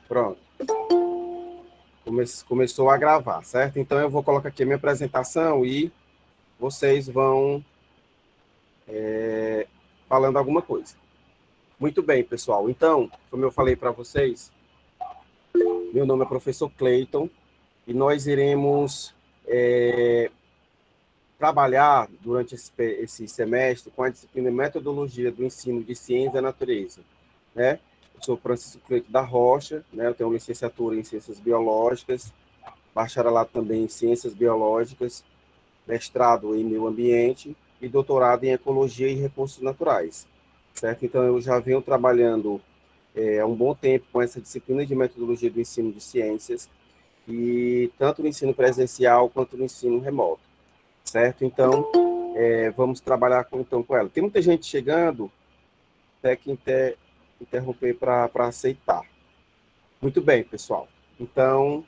Pronto. Começou a gravar, certo? Então, eu vou colocar aqui a minha apresentação e vocês vão falando alguma coisa. Muito bem, pessoal. Então, como eu falei para vocês, meu nome é professor Cleiton e nós iremos trabalhar durante esse semestre com a disciplina Metodologia do Ensino de Ciência da Natureza, né? Eu sou Francisco Cleiton da Rocha, né? Eu tenho licenciatura em Ciências Biológicas, bacharelado também em Ciências Biológicas, mestrado em Meio Ambiente e doutorado em Ecologia e Recursos Naturais, certo? Então, eu já venho trabalhando há um bom tempo com essa disciplina de Metodologia do Ensino de Ciências, e tanto no ensino presencial quanto no ensino remoto, certo? Então, vamos trabalhar com ela. Tem muita gente chegando, até que interromper para aceitar. Muito bem, pessoal. Então,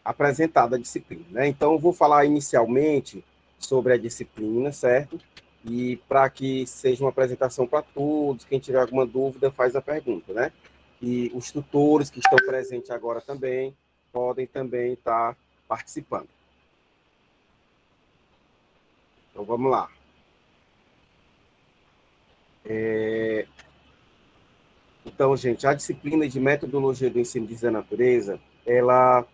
apresentada a disciplina, né? Então, eu vou falar inicialmente sobre a disciplina, certo? E para que seja uma apresentação para todos, quem tiver alguma dúvida, faz a pergunta, né? E os tutores que estão presentes agora também podem também estar participando. Então, vamos lá. Então, gente, a disciplina de Metodologia do Ensino de Ciência da Natureza, ela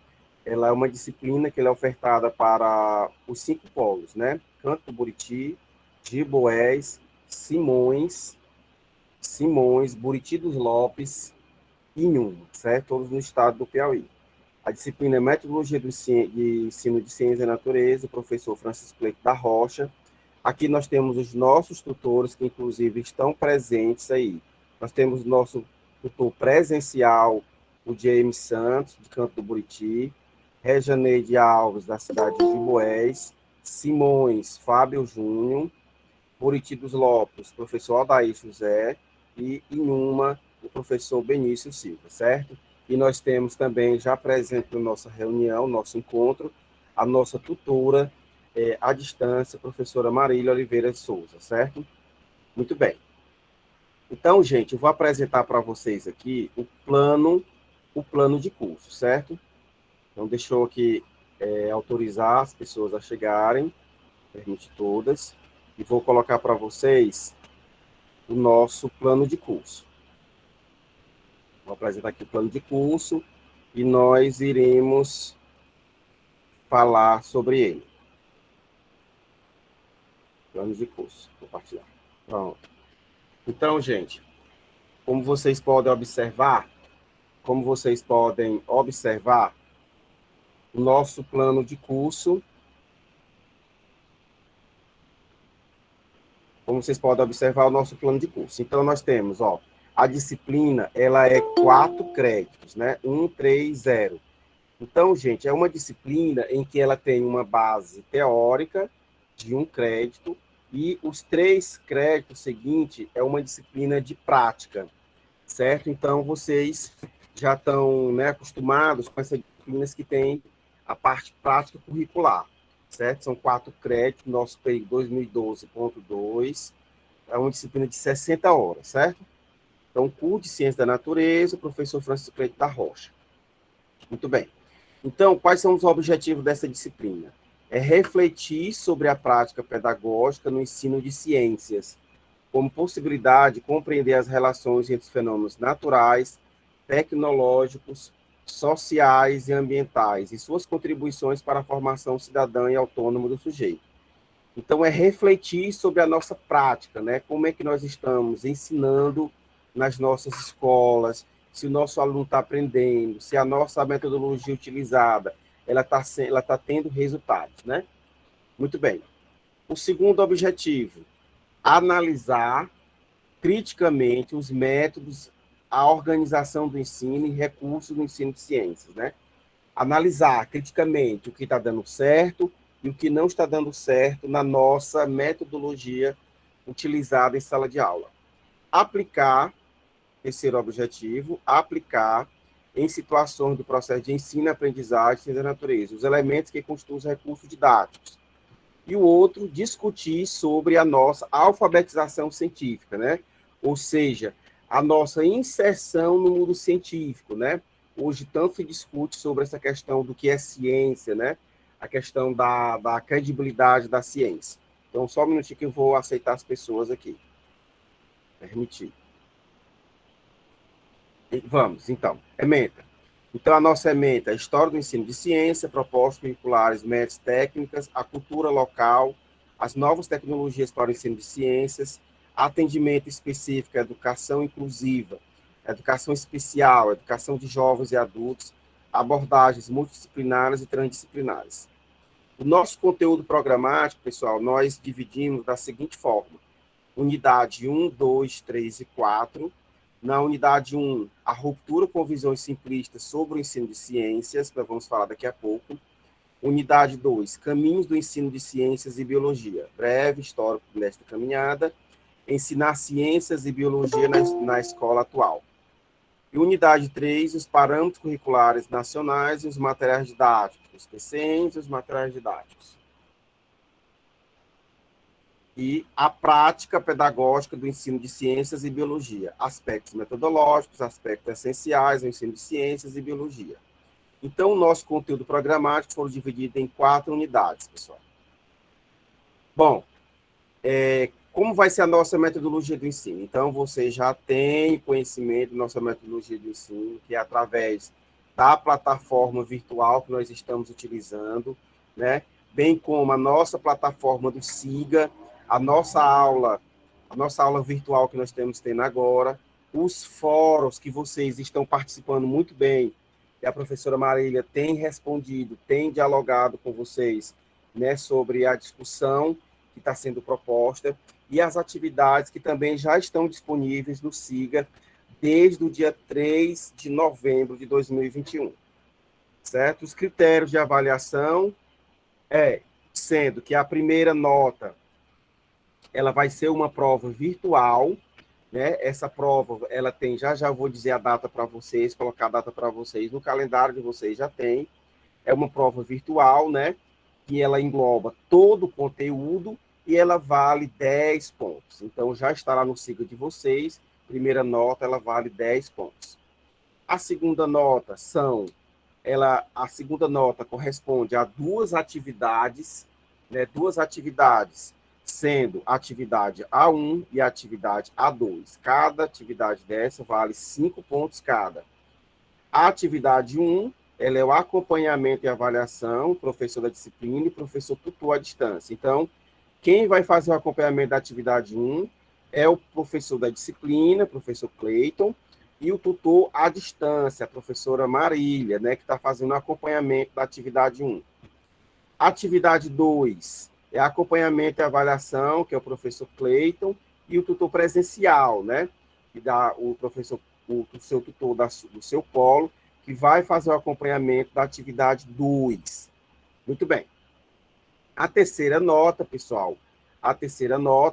é uma disciplina que ela é ofertada para os 5 polos, né? Canto do Buriti, Giboés, Simões, Buriti dos Lopes e Inhuma, certo? Todos no estado do Piauí. A disciplina é Metodologia de Ensino de Ciência da Natureza, professor Francisco Cleiton da Rocha. Aqui nós temos os nossos tutores, que inclusive estão presentes aí. Nós temos o nosso tutor presencial, o James Santos, de Canto do Buriti, Rejaneide Alves, da cidade de Giboés, Simões, Fábio Júnior, Buriti dos Lopes, professor Aldair José, e Inhuma, o professor Benício Silva, certo? E nós temos também, já presente na nossa reunião, nosso encontro, a nossa tutora, à distância, professora Marília Oliveira de Souza, certo? Muito bem. Então, gente, eu vou apresentar para vocês aqui o plano de curso, certo? Então, deixa eu aqui autorizar as pessoas a chegarem, permite todas, e vou colocar para vocês o nosso plano de curso. Vou apresentar aqui o plano de curso e nós iremos falar sobre ele. Plano de curso, compartilhar. Pronto. Então, gente, como vocês podem observar, o nosso plano de curso, Então, nós temos, a disciplina, ela é 4 créditos, né? 1, 3, 0. Então, gente, é uma disciplina em que ela tem uma base teórica de 1 crédito e os 3 créditos seguintes é uma disciplina de prática, certo? Então, vocês já estão, né, acostumados com essas disciplinas que tem a parte prática curricular, certo? São 4 créditos, nosso PEI 2012.2, é uma disciplina de 60 horas, certo? Então, curso de Ciência da Natureza, o professor Francisco Cleiton da Rocha. Muito bem. Então, quais são os objetivos dessa disciplina? É refletir sobre a prática pedagógica no ensino de ciências, como possibilidade de compreender as relações entre os fenômenos naturais, tecnológicos, sociais e ambientais, e suas contribuições para a formação cidadã e autônoma do sujeito. Então, é refletir sobre a nossa prática, né? Como é que nós estamos ensinando nas nossas escolas, se o nosso aluno está aprendendo, se a nossa metodologia utilizada ela tá tendo resultados, né? Muito bem. O segundo objetivo, analisar criticamente os métodos, a organização do ensino e recursos do ensino de ciências, né? Analisar criticamente o que está dando certo e o que não está dando certo na nossa metodologia utilizada em sala de aula. Aplicar, terceiro objetivo, aplicar em situações do processo de ensino e aprendizagem ciência da natureza, os elementos que constituem os recursos didáticos. E o outro, discutir sobre a nossa alfabetização científica, né? Ou seja, a nossa inserção no mundo científico, né? hoje tanto se discute sobre essa questão do que é ciência, né? A questão da credibilidade da ciência. Então, só um minutinho que eu vou aceitar as pessoas aqui. Permitir. E vamos, então. Ementa. Então, a nossa ementa é a história do ensino de ciência, propostas curriculares, métodos, técnicas, a cultura local, as novas tecnologias para o ensino de ciências, atendimento específico, educação inclusiva, educação especial, educação de jovens e adultos, abordagens multidisciplinares e transdisciplinares. O nosso conteúdo programático, pessoal, nós dividimos da seguinte forma: unidade 1, 2, 3 e 4. Na unidade 1, a ruptura com visões simplistas sobre o ensino de ciências, que nós vamos falar daqui a pouco. Unidade 2, caminhos do ensino de ciências e biologia. Breve histórico desta caminhada. Ensinar ciências e biologia na escola atual. E unidade 3, os parâmetros curriculares nacionais e os materiais didáticos, os PCNs e os materiais didáticos. E a prática pedagógica do ensino de ciências e biologia, aspectos metodológicos, aspectos essenciais do ensino de ciências e biologia. Então, o nosso conteúdo programático foi dividido em 4 unidades, pessoal. Bom, como vai ser a nossa metodologia do ensino? Então, você já tem conhecimento da nossa metodologia do ensino, que é através da plataforma virtual que nós estamos utilizando, né? Bem como a nossa plataforma do SIGA, a nossa aula virtual que nós temos tendo agora, os fóruns que vocês estão participando muito bem, e a professora Marília tem respondido, tem dialogado com vocês, né, sobre a discussão que está sendo proposta, e as atividades que também já estão disponíveis no SIGA desde o dia 3 de novembro de 2021. Certo? Os critérios de avaliação sendo que a primeira nota ela vai ser uma prova virtual, né? Essa prova, ela tem, já vou dizer a data para vocês, colocar a data para vocês, no calendário de vocês já tem, é uma prova virtual, né? Que ela engloba todo o conteúdo e ela vale 10 pontos. Então, já está lá no SIGA de vocês, primeira nota, ela vale 10 pontos. A segunda nota a segunda nota corresponde a 2 atividades, né? 2 atividades, sendo a atividade A1 e a atividade A2. Cada atividade dessa vale 5 pontos cada. A atividade 1, ela é o acompanhamento e avaliação, professor da disciplina e professor tutor à distância. Então, quem vai fazer o acompanhamento da atividade 1 é o professor da disciplina, professor Cleiton, e o tutor à distância, a professora Marília, né, que está fazendo o acompanhamento da atividade 1. Atividade 2 é acompanhamento e avaliação, que é o professor Cleiton, e o tutor presencial, né, que dá o seu tutor do seu polo, que vai fazer o acompanhamento da atividade 2. Muito bem. A terceira nota, pessoal,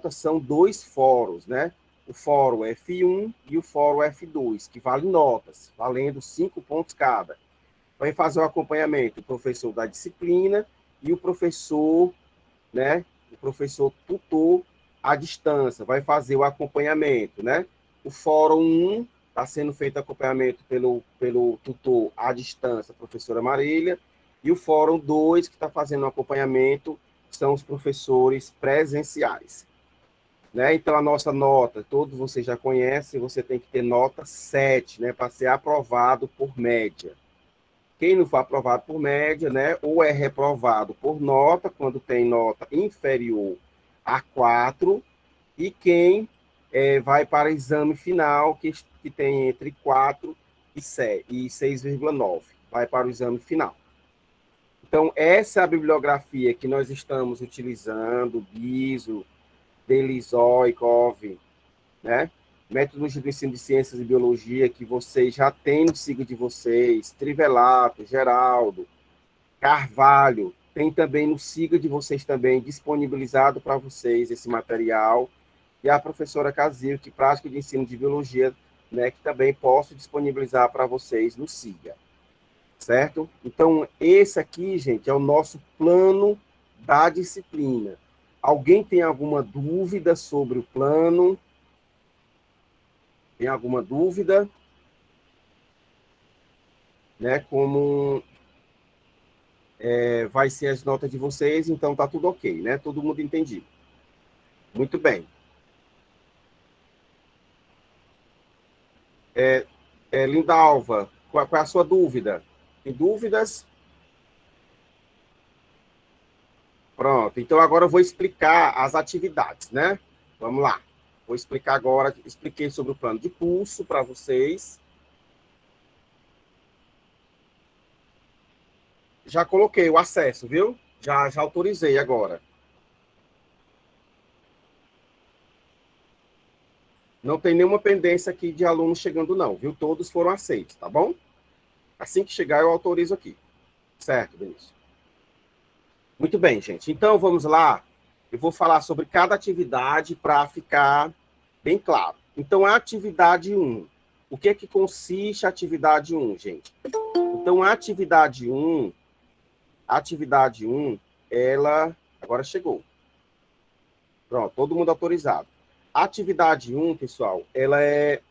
são 2 fóruns, né? O fórum F1 e o fórum F2, que valem notas, valendo 5 pontos cada. Vai fazer o acompanhamento o professor da disciplina e o professor, né? O professor tutor à distância, vai fazer o acompanhamento, né? O fórum 1 está sendo feito acompanhamento pelo tutor à distância, a professora Marília, e o fórum 2, que está fazendo o acompanhamento, são os professores presenciais. Né? Então, a nossa nota, todos vocês já conhecem, você tem que ter nota 7, né, para ser aprovado por média. Quem não for aprovado por média, né, ou é reprovado por nota, quando tem nota inferior a 4, e quem vai para exame final, que tem entre 4 e 6,9, vai para o exame final. Então, essa é a bibliografia que nós estamos utilizando, Guizo, Delisoikov, né? Metodologia do ensino de ciências e biologia, que vocês já têm no SIGA de vocês, Trivelato, Geraldo, Carvalho, tem também no SIGA de vocês também, disponibilizado para vocês esse material, e a professora Casil, que prática de ensino de biologia, né, que também posso disponibilizar para vocês no SIGA. Certo? Então, esse aqui, gente, é o nosso plano da disciplina. Alguém tem alguma dúvida sobre o plano? Tem alguma dúvida? né, como vai ser as notas de vocês, então tá tudo ok, né? Todo mundo entendido. Muito bem. Lindalva, qual é a sua dúvida? Tem dúvidas? Pronto, então agora eu vou explicar as atividades, né? Vamos lá. Vou explicar agora, expliquei sobre o plano de curso para vocês. Já coloquei o acesso, viu? Já autorizei agora. Não tem nenhuma pendência aqui de aluno chegando, não, viu? Todos foram aceitos, tá bom? Assim que chegar, eu autorizo aqui. Certo, Vinícius? Muito bem, gente. Então, vamos lá. Eu vou falar sobre cada atividade para ficar bem claro. Então, a atividade 1. O que é que consiste a atividade 1, gente? Então, a atividade 1, ela agora chegou. Pronto, todo mundo autorizado. A atividade 1, pessoal, ela é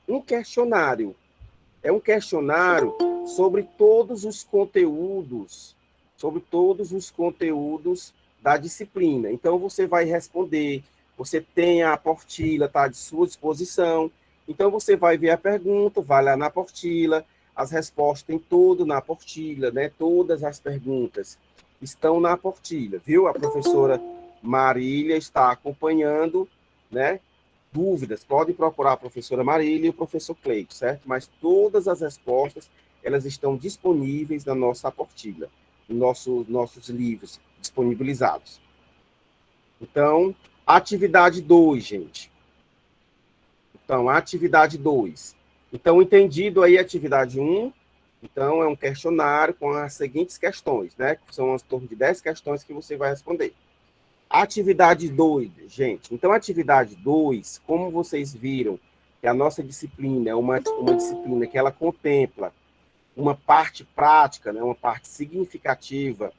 um questionário. É um questionário sobre todos os conteúdos da disciplina. Então, você vai responder, você tem a apostila, está à sua disposição. Então, você vai ver a pergunta, vai lá na apostila, as respostas tem tudo na apostila, né? Todas as perguntas estão na apostila, viu? A professora Marília está acompanhando, né? Dúvidas, pode procurar a professora Marília e o professor Cleito, certo? Mas todas as respostas, elas estão disponíveis na nossa apostila, nossos livros disponibilizados. Então, atividade 2, gente. Então, atividade 2. Então, entendido aí a atividade 1, então é um questionário com as seguintes questões, né? Que são em torno de 10 questões que você vai responder. Atividade 2, gente. Então, atividade 2, como vocês viram, que a nossa disciplina é uma disciplina que ela contempla uma parte prática, né, uma parte significativa,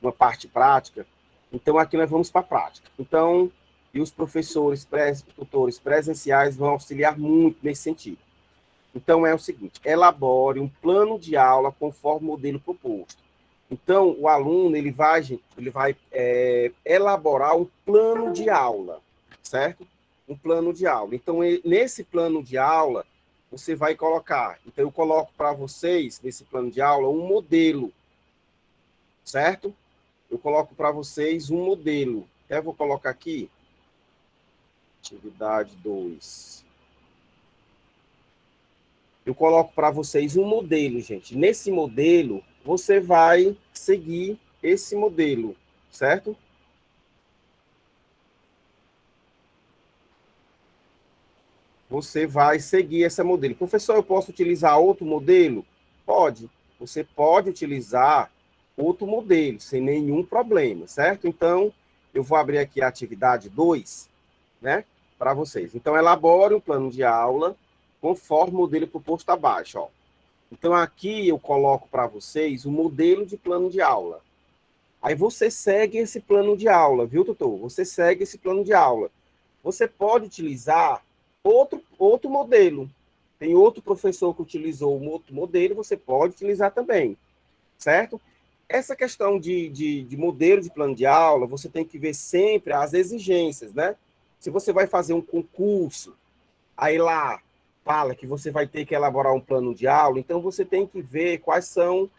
uma parte prática. Então, aqui nós vamos para a prática. Então, e os professores, tutores presenciais vão auxiliar muito nesse sentido. Então, é o seguinte, elabore um plano de aula conforme o modelo proposto. Então, o aluno ele vai elaborar um plano de aula, certo? Um plano de aula. Então, nesse plano de aula, você vai colocar. Então, eu coloco para vocês, nesse plano de aula, um modelo, certo? Eu coloco para vocês um modelo. Até vou colocar aqui, atividade 2. Eu coloco para vocês um modelo, gente. Nesse modelo, você vai seguir esse modelo, certo? Você vai seguir esse modelo. Professor, eu posso utilizar outro modelo? Pode. Você pode utilizar outro modelo, sem nenhum problema, certo? Então, eu vou abrir aqui a atividade 2, né, para vocês. Então, elabore um plano de aula conforme o modelo proposto abaixo, ó. Então, aqui eu coloco para vocês o modelo de plano de aula. Aí você segue esse plano de aula, viu, tutor? Você segue esse plano de aula. Você pode utilizar outro modelo. Tem outro professor que utilizou um outro modelo, você pode utilizar também, certo? Essa questão de modelo de plano de aula, você tem que ver sempre as exigências, né? Se você vai fazer um concurso, aí lá fala que você vai ter que elaborar um plano de aula, então você tem que ver quais são,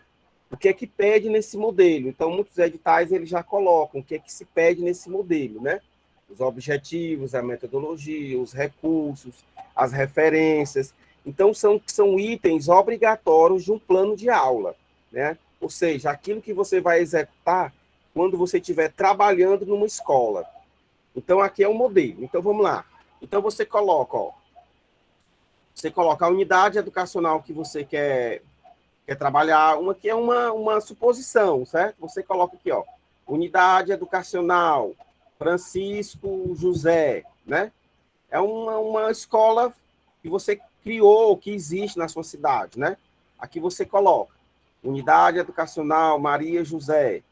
o que é que pede nesse modelo. Então, muitos editais eles já colocam o que é que se pede nesse modelo, né? Os objetivos, a metodologia, os recursos, as referências. Então, são itens obrigatórios de um plano de aula, né? Ou seja, aquilo que você vai executar quando você estiver trabalhando numa escola. Então, aqui é um modelo. Então, vamos lá. Então, você coloca, ó, você coloca a unidade educacional que você quer trabalhar, uma que é uma suposição, certo? Você coloca aqui, ó, unidade educacional, Francisco José, né? É uma escola que você criou, que existe na sua cidade, né? Aqui você coloca unidade educacional Maria José,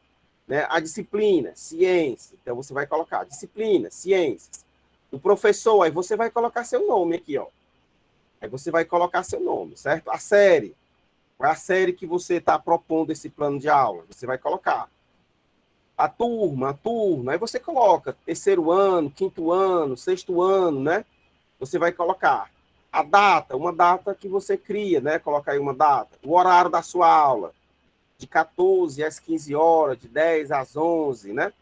né? A disciplina, ciência, então você vai colocar disciplina, ciências. O professor, aí você vai colocar seu nome aqui, ó. Aí você vai colocar seu nome, certo? A série, Qual é a série que você está propondo esse plano de aula? Você vai colocar. A turma. Aí você coloca terceiro ano, quinto ano, sexto ano, né? Você vai colocar a data, uma data que você cria, né? Coloca aí uma data. O horário da sua aula, de 14 às 15 horas, de 10 às 11, né?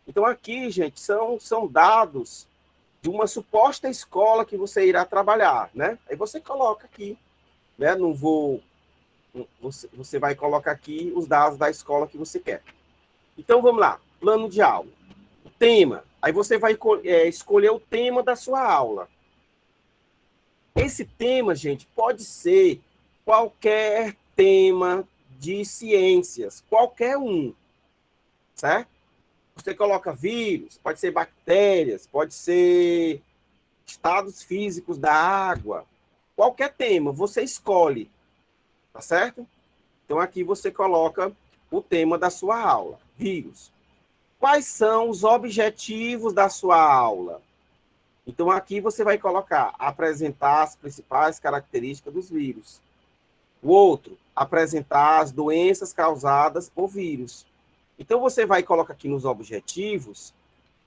Então, aqui, gente, são dados de uma suposta escola que você irá trabalhar, né? Aí você coloca aqui, né? Não vou... Você vai colocar aqui os dados da escola que você quer. Então, vamos lá. Plano de aula. Tema. Aí você vai escolher o tema da sua aula. Esse tema, gente, pode ser qualquer tema de ciências, qualquer um, certo? Você coloca vírus, pode ser bactérias, pode ser estados físicos da água, qualquer tema, você escolhe, tá certo? Então, aqui você coloca o tema da sua aula, vírus. Quais são os objetivos da sua aula? Então, aqui você vai colocar, apresentar as principais características dos vírus. O outro, apresentar as doenças causadas por vírus. Então, você vai colocar aqui nos objetivos,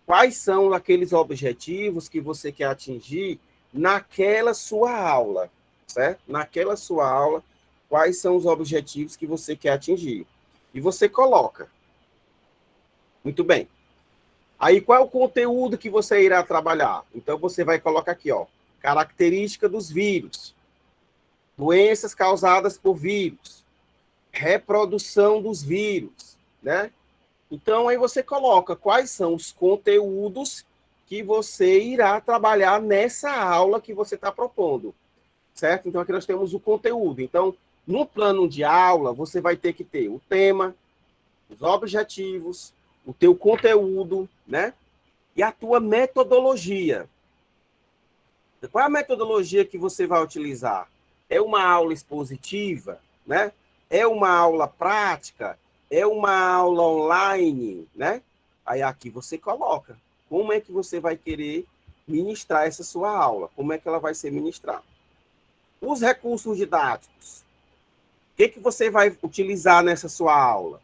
quais são aqueles objetivos que você quer atingir naquela sua aula, certo? Naquela sua aula, quais são os objetivos que você quer atingir. E você coloca. Muito bem. Aí, qual é o conteúdo que você irá trabalhar? Então, você vai colocar aqui, ó, característica dos vírus, doenças causadas por vírus, reprodução dos vírus, né? Então, aí você coloca quais são os conteúdos que você irá trabalhar nessa aula que você está propondo, certo? Então, aqui nós temos o conteúdo. Então, no plano de aula, você vai ter que ter o tema, os objetivos, o teu conteúdo, né? E a tua metodologia. Qual é a metodologia que você vai utilizar? É uma aula expositiva, né? É uma aula prática? É uma aula online, né? Aí aqui você coloca como é que você vai querer ministrar essa sua aula, como é que ela vai ser ministrada. Os recursos didáticos. O que você vai utilizar nessa sua aula?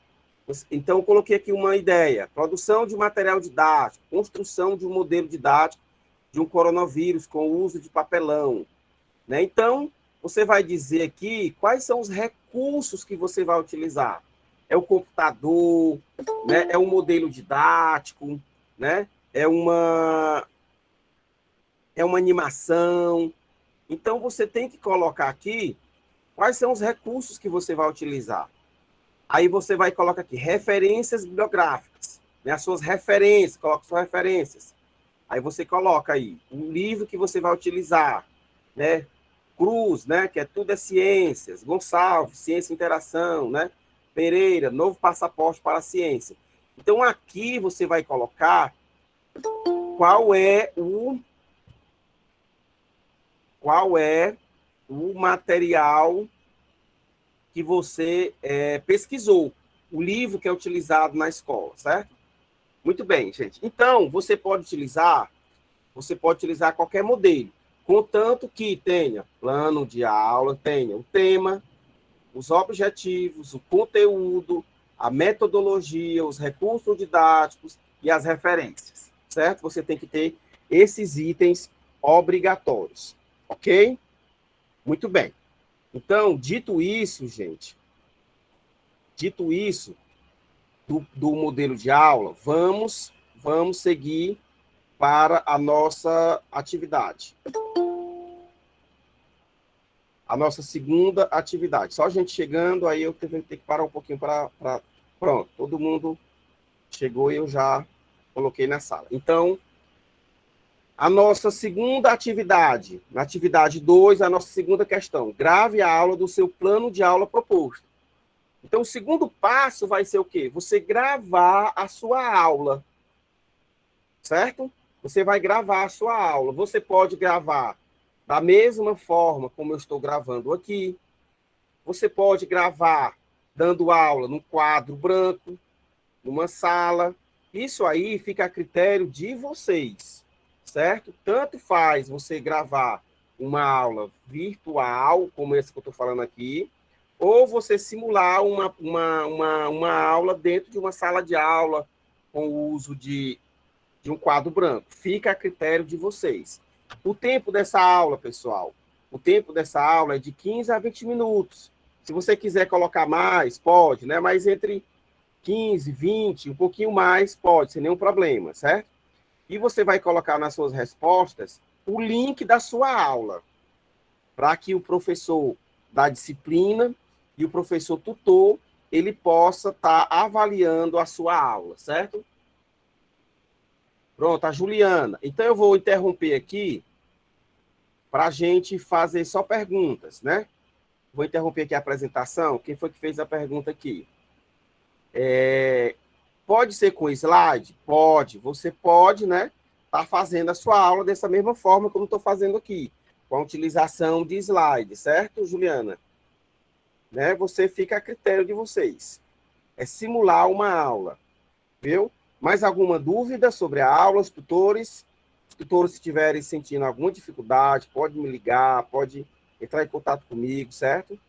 Então, eu coloquei aqui uma ideia. Produção de material didático, construção de um modelo didático de um coronavírus com o uso de papelão, né? Então, você vai dizer aqui quais são os recursos que você vai utilizar. É o computador, né? É um modelo didático, né? É uma animação. Então, você tem que colocar aqui quais são os recursos que você vai utilizar. Aí você vai colocar aqui referências bibliográficas, né? As suas referências, coloca suas referências. Aí você coloca aí o livro que você vai utilizar, né? Cruz, né? Que é Tudo é Ciências. Gonçalves, Ciência e Interação, né? Pereira, Novo Passaporte para a Ciência. Então, aqui você vai colocar qual é o material que você pesquisou, o livro que é utilizado na escola, certo? Muito bem, gente. Então, você pode utilizar qualquer modelo, contanto que tenha plano de aula, tenha o tema, os objetivos, o conteúdo, a metodologia, os recursos didáticos e as referências, certo? Você tem que ter esses itens obrigatórios, ok? Muito bem. Então, dito isso, gente, do modelo de aula, vamos seguir para a nossa atividade. A nossa segunda atividade. Só a gente chegando, aí eu tenho que parar um pouquinho para... Pronto, todo mundo chegou e eu já coloquei na sala. Então, a nossa segunda atividade, na atividade 2, a nossa segunda questão. Grave a aula do seu plano de aula proposto. Então, o segundo passo vai ser o quê? Você gravar a sua aula, certo? Você vai gravar a sua aula. Você pode gravar da mesma forma como eu estou gravando aqui. Você pode gravar dando aula num quadro branco, numa sala. Isso aí fica a critério de vocês, certo? Tanto faz você gravar uma aula virtual, como essa que eu estou falando aqui, ou você simular uma aula dentro de uma sala de aula com o uso de um quadro branco. Fica a critério de vocês. O tempo dessa aula, pessoal, o tempo dessa aula é de 15 a 20 minutos. Se você quiser colocar mais, pode, né? Mas entre 15, 20, um pouquinho mais, pode, sem nenhum problema, certo? E você vai colocar nas suas respostas o link da sua aula, para que o professor da disciplina e o professor tutor, ele possa estar avaliando a sua aula, certo? Pronto, a Juliana. Então, eu vou interromper aqui para a gente fazer só perguntas, né? Vou interromper aqui a apresentação. Quem foi que fez a pergunta aqui? Pode ser com slide? Pode. Você pode, né? Tá fazendo a sua aula dessa mesma forma como estou fazendo aqui, com a utilização de slide, certo, Juliana? Né? Você fica a critério de vocês. É simular uma aula, viu? Mais alguma dúvida sobre a aula, os tutores? Os tutores, se estiverem sentindo alguma dificuldade, pode me ligar, pode entrar em contato comigo, certo?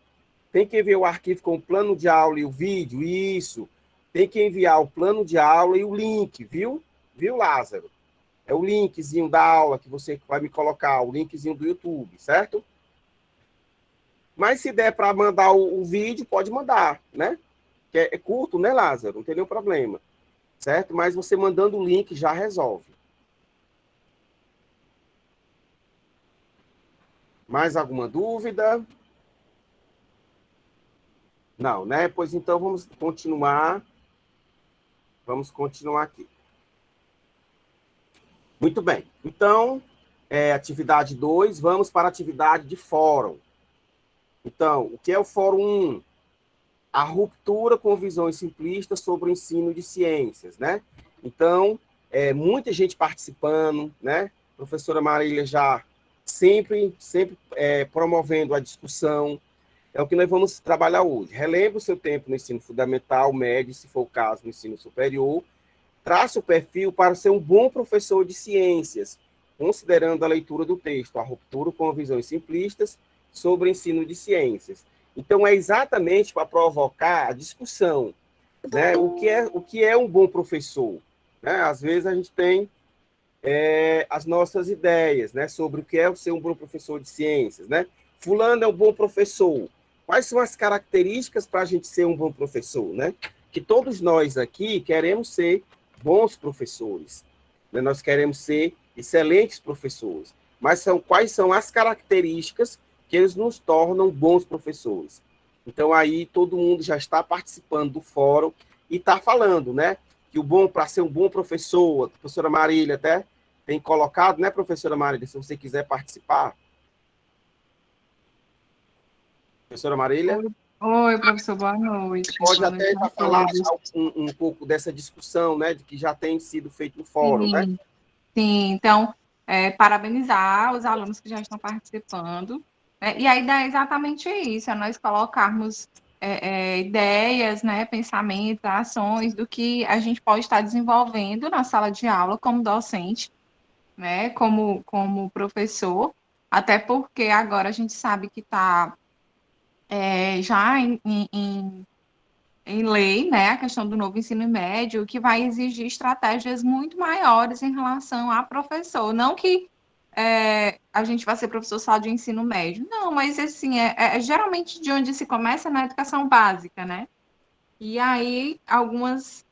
Tem que enviar o arquivo com o plano de aula e o vídeo, isso. Tem que enviar o plano de aula e o link, viu? Viu, Lázaro? É o linkzinho da aula que você vai me colocar, o linkzinho do YouTube, certo? Mas se der para mandar o vídeo, pode mandar, né? Que é curto, né, Lázaro? Não tem nenhum problema, certo? Mas você mandando o link já resolve. Mais alguma dúvida? Não, né? Pois então vamos continuar. Vamos continuar aqui. Muito bem. Então, atividade 2, vamos para a atividade de fórum. Então, o que é o fórum 1? A ruptura com visões simplistas sobre o ensino de ciências, né? Então, muita gente participando, né? A professora Marília já sempre promovendo a discussão. É o que nós vamos trabalhar hoje. Relembre o seu tempo no ensino fundamental, médio, se for o caso, no ensino superior. Trace o perfil para ser um bom professor de ciências, considerando a leitura do texto, a ruptura com visões simplistas sobre o ensino de ciências. Então, é exatamente para provocar a discussão, né? O que é um bom professor? Né? Às vezes a gente tem as nossas ideias, né, sobre o que é ser um bom professor de ciências, né? Fulano é um bom professor. Quais são as características para a gente ser um bom professor, né? Que todos nós aqui queremos ser bons professores, né? Nós queremos ser excelentes professores. Mas quais são as características que eles nos tornam bons professores? Então, aí, todo mundo já está participando do fórum e está falando, né? Que o bom, para ser um bom professor, a professora Marília até tem colocado, né, professora Marília, se você quiser participar. Professora Marília? Oi, professor, boa noite. Pode Boa até noite a já falar todos. um pouco dessa discussão, né, de que já tem sido feito no fórum, né? Sim, então, parabenizar os alunos que já estão participando, né? E a ideia é exatamente isso, é nós colocarmos ideias, né, pensamentos, ações do que a gente pode estar desenvolvendo na sala de aula como docente, né, como professor, até porque agora a gente sabe que está já em lei, né, a questão do novo ensino médio, que vai exigir estratégias muito maiores em relação a professor. Não que a gente vai ser professor só de ensino médio, não, mas assim, geralmente de onde se começa na educação básica, né? E aí algumas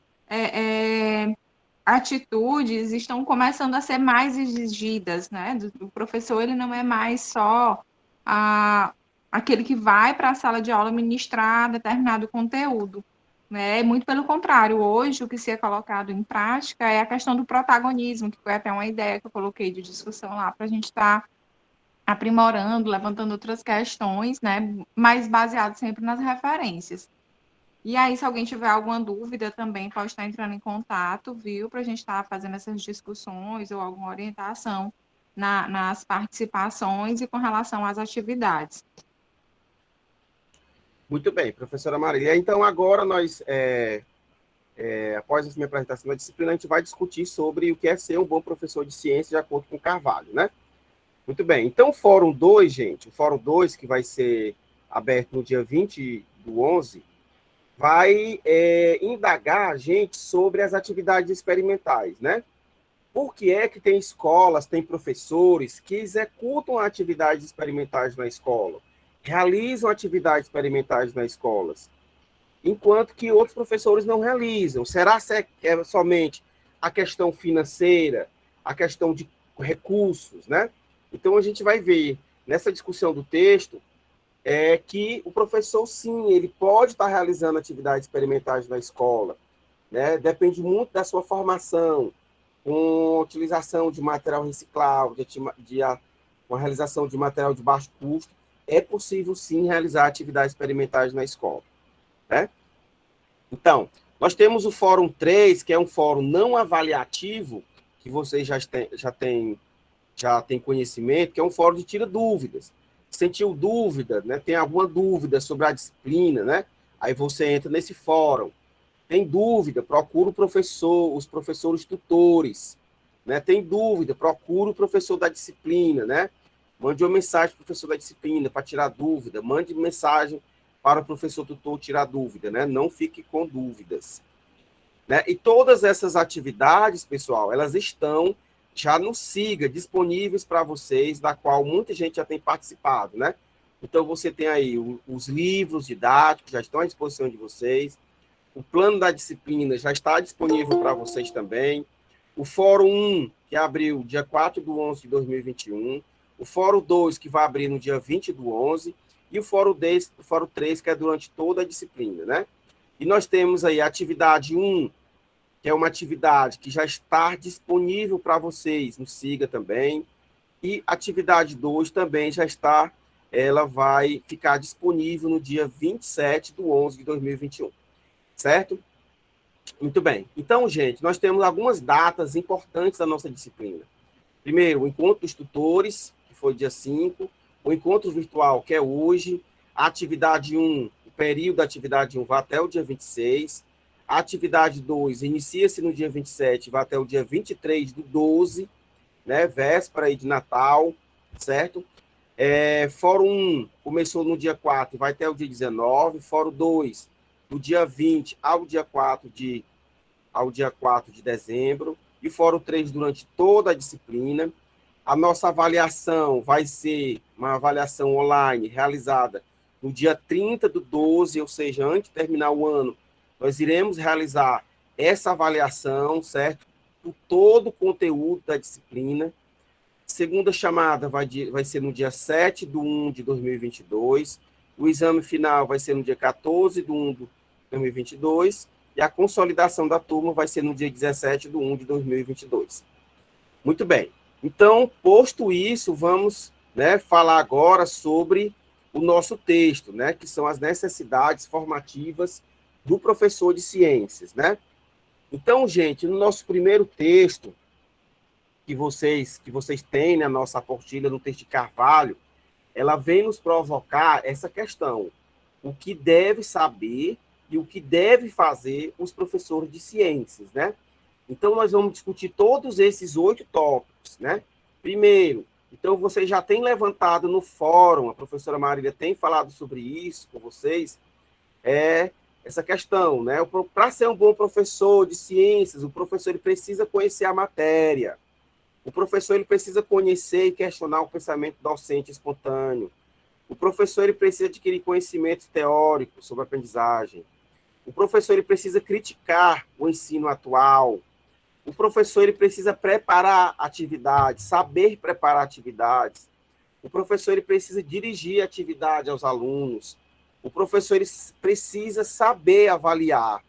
atitudes estão começando a ser mais exigidas, né? O professor, ele não é mais só aquele que vai para a sala de aula ministrar determinado conteúdo, né? Muito pelo contrário, hoje o que se é colocado em prática é a questão do protagonismo, que foi até uma ideia que eu coloquei de discussão lá para a gente estar aprimorando, levantando outras questões, né? Mas baseado sempre nas referências. E aí, se alguém tiver alguma dúvida também, pode estar entrando em contato, viu? Para a gente estar fazendo essas discussões ou alguma orientação nas participações e com relação às atividades. Muito bem, professora Marília. Então, agora nós, após essa minha apresentação da disciplina, a gente vai discutir sobre o que é ser um bom professor de ciência de acordo com Carvalho, né? Muito bem. Então, o Fórum 2, gente, o Fórum 2, que vai ser aberto no dia 20 do 11, vai indagar a gente sobre as atividades experimentais, né? Por que é que tem escolas, tem professores que executam atividades experimentais na escola, realizam atividades experimentais nas escolas, enquanto que outros professores não realizam? Será que é somente a questão financeira, a questão de recursos, né? Então, a gente vai ver nessa discussão do texto que o professor, sim, ele pode estar realizando atividades experimentais na escola, né? Depende muito da sua formação, com utilização de material reciclável, com a realização de material de baixo custo, é possível, sim, realizar atividades experimentais na escola, né? Então, nós temos o Fórum 3, que é um fórum não avaliativo, que vocês já têm conhecimento, que é um fórum de tira dúvidas. Sentiu dúvida, né? Tem alguma dúvida sobre a disciplina, né? Aí você entra nesse fórum. Tem dúvida, procura o professor, os professores tutores, né? Tem dúvida, procura o professor da disciplina, né? Mande uma mensagem para o professor da disciplina para tirar dúvida, mande mensagem para o professor tutor tirar dúvida, né? Não fique com dúvidas, né? E todas essas atividades, pessoal, elas estão já no Siga, disponíveis para vocês, da qual muita gente já tem participado, né? Então, você tem aí os livros didáticos, já estão à disposição de vocês. O plano da disciplina já está disponível para vocês também. O Fórum 1, que abriu dia 4 do 11 de 2021. O Fórum 2, que vai abrir no dia 20 do 11. E o Fórum 3, que é durante toda a disciplina, né? E nós temos aí a atividade 1, que é uma atividade que já está disponível para vocês no Siga também. E atividade 2 também já está, ela vai ficar disponível no dia 27 do 11 de 2021. Certo? Muito bem. Então, gente, nós temos algumas datas importantes da nossa disciplina. Primeiro, o encontro dos tutores, que foi dia 5, o encontro virtual, que é hoje, a atividade 1, o período da atividade 1 vai até o dia 26, a atividade 2 inicia-se no dia 27, vai até o dia 23 do 12, né, véspera aí de Natal, certo? Fórum 1 começou no dia 4, vai até o dia 19, Fórum 2, do dia 20 ao dia 4 de dezembro, e Fórum 3 durante toda a disciplina. A nossa avaliação vai ser uma avaliação online realizada no dia 30 do 12, ou seja, antes de terminar o ano, nós iremos realizar essa avaliação, certo? Por todo o conteúdo da disciplina. Segunda chamada vai ser no dia 7 de 1 de 2022. O exame final vai ser no dia 14 de 1 de 2022. E a consolidação da turma vai ser no dia 17 de 1 de 2022. Muito bem. Então, posto isso, vamos, né, falar agora sobre o nosso texto, né, que são as necessidades formativas do professor de ciências, né? Então, gente, no nosso primeiro texto, que vocês têm na nossa apostila, no texto de Carvalho, ela vem nos provocar essa questão. O que deve saber e o que deve fazer os professores de ciências, né? Então, nós vamos discutir todos esses 8 tópicos, né? Primeiro, então, vocês já têm levantado no fórum, a professora Marília tem falado sobre isso com vocês, essa questão, né? Para ser um bom professor de ciências, o professor ele precisa conhecer a matéria. O professor ele precisa conhecer e questionar o pensamento docente espontâneo. O professor ele precisa adquirir conhecimentos teóricos sobre a aprendizagem. O professor ele precisa criticar o ensino atual. O professor ele precisa preparar atividades, saber preparar atividades. O professor ele precisa dirigir atividade aos alunos. O professor ele precisa saber avaliar.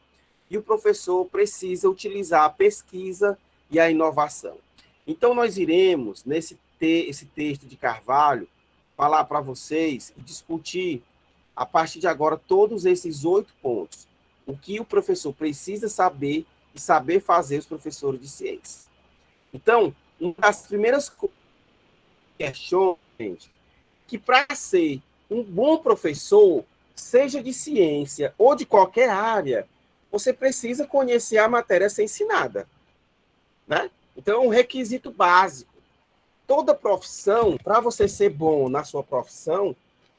E o professor precisa utilizar a pesquisa e a inovação. Então, nós iremos, esse texto de Carvalho, falar para vocês e discutir, a partir de agora, todos esses 8 pontos. O que o professor precisa saber e saber fazer os professores de ciências. Então, uma das primeiras questões, gente, que para ser um bom professor, seja de ciência ou de qualquer área, você precisa conhecer a matéria a ser ensinada, né? Então, é um requisito básico. Toda profissão, para você ser bom na sua profissão,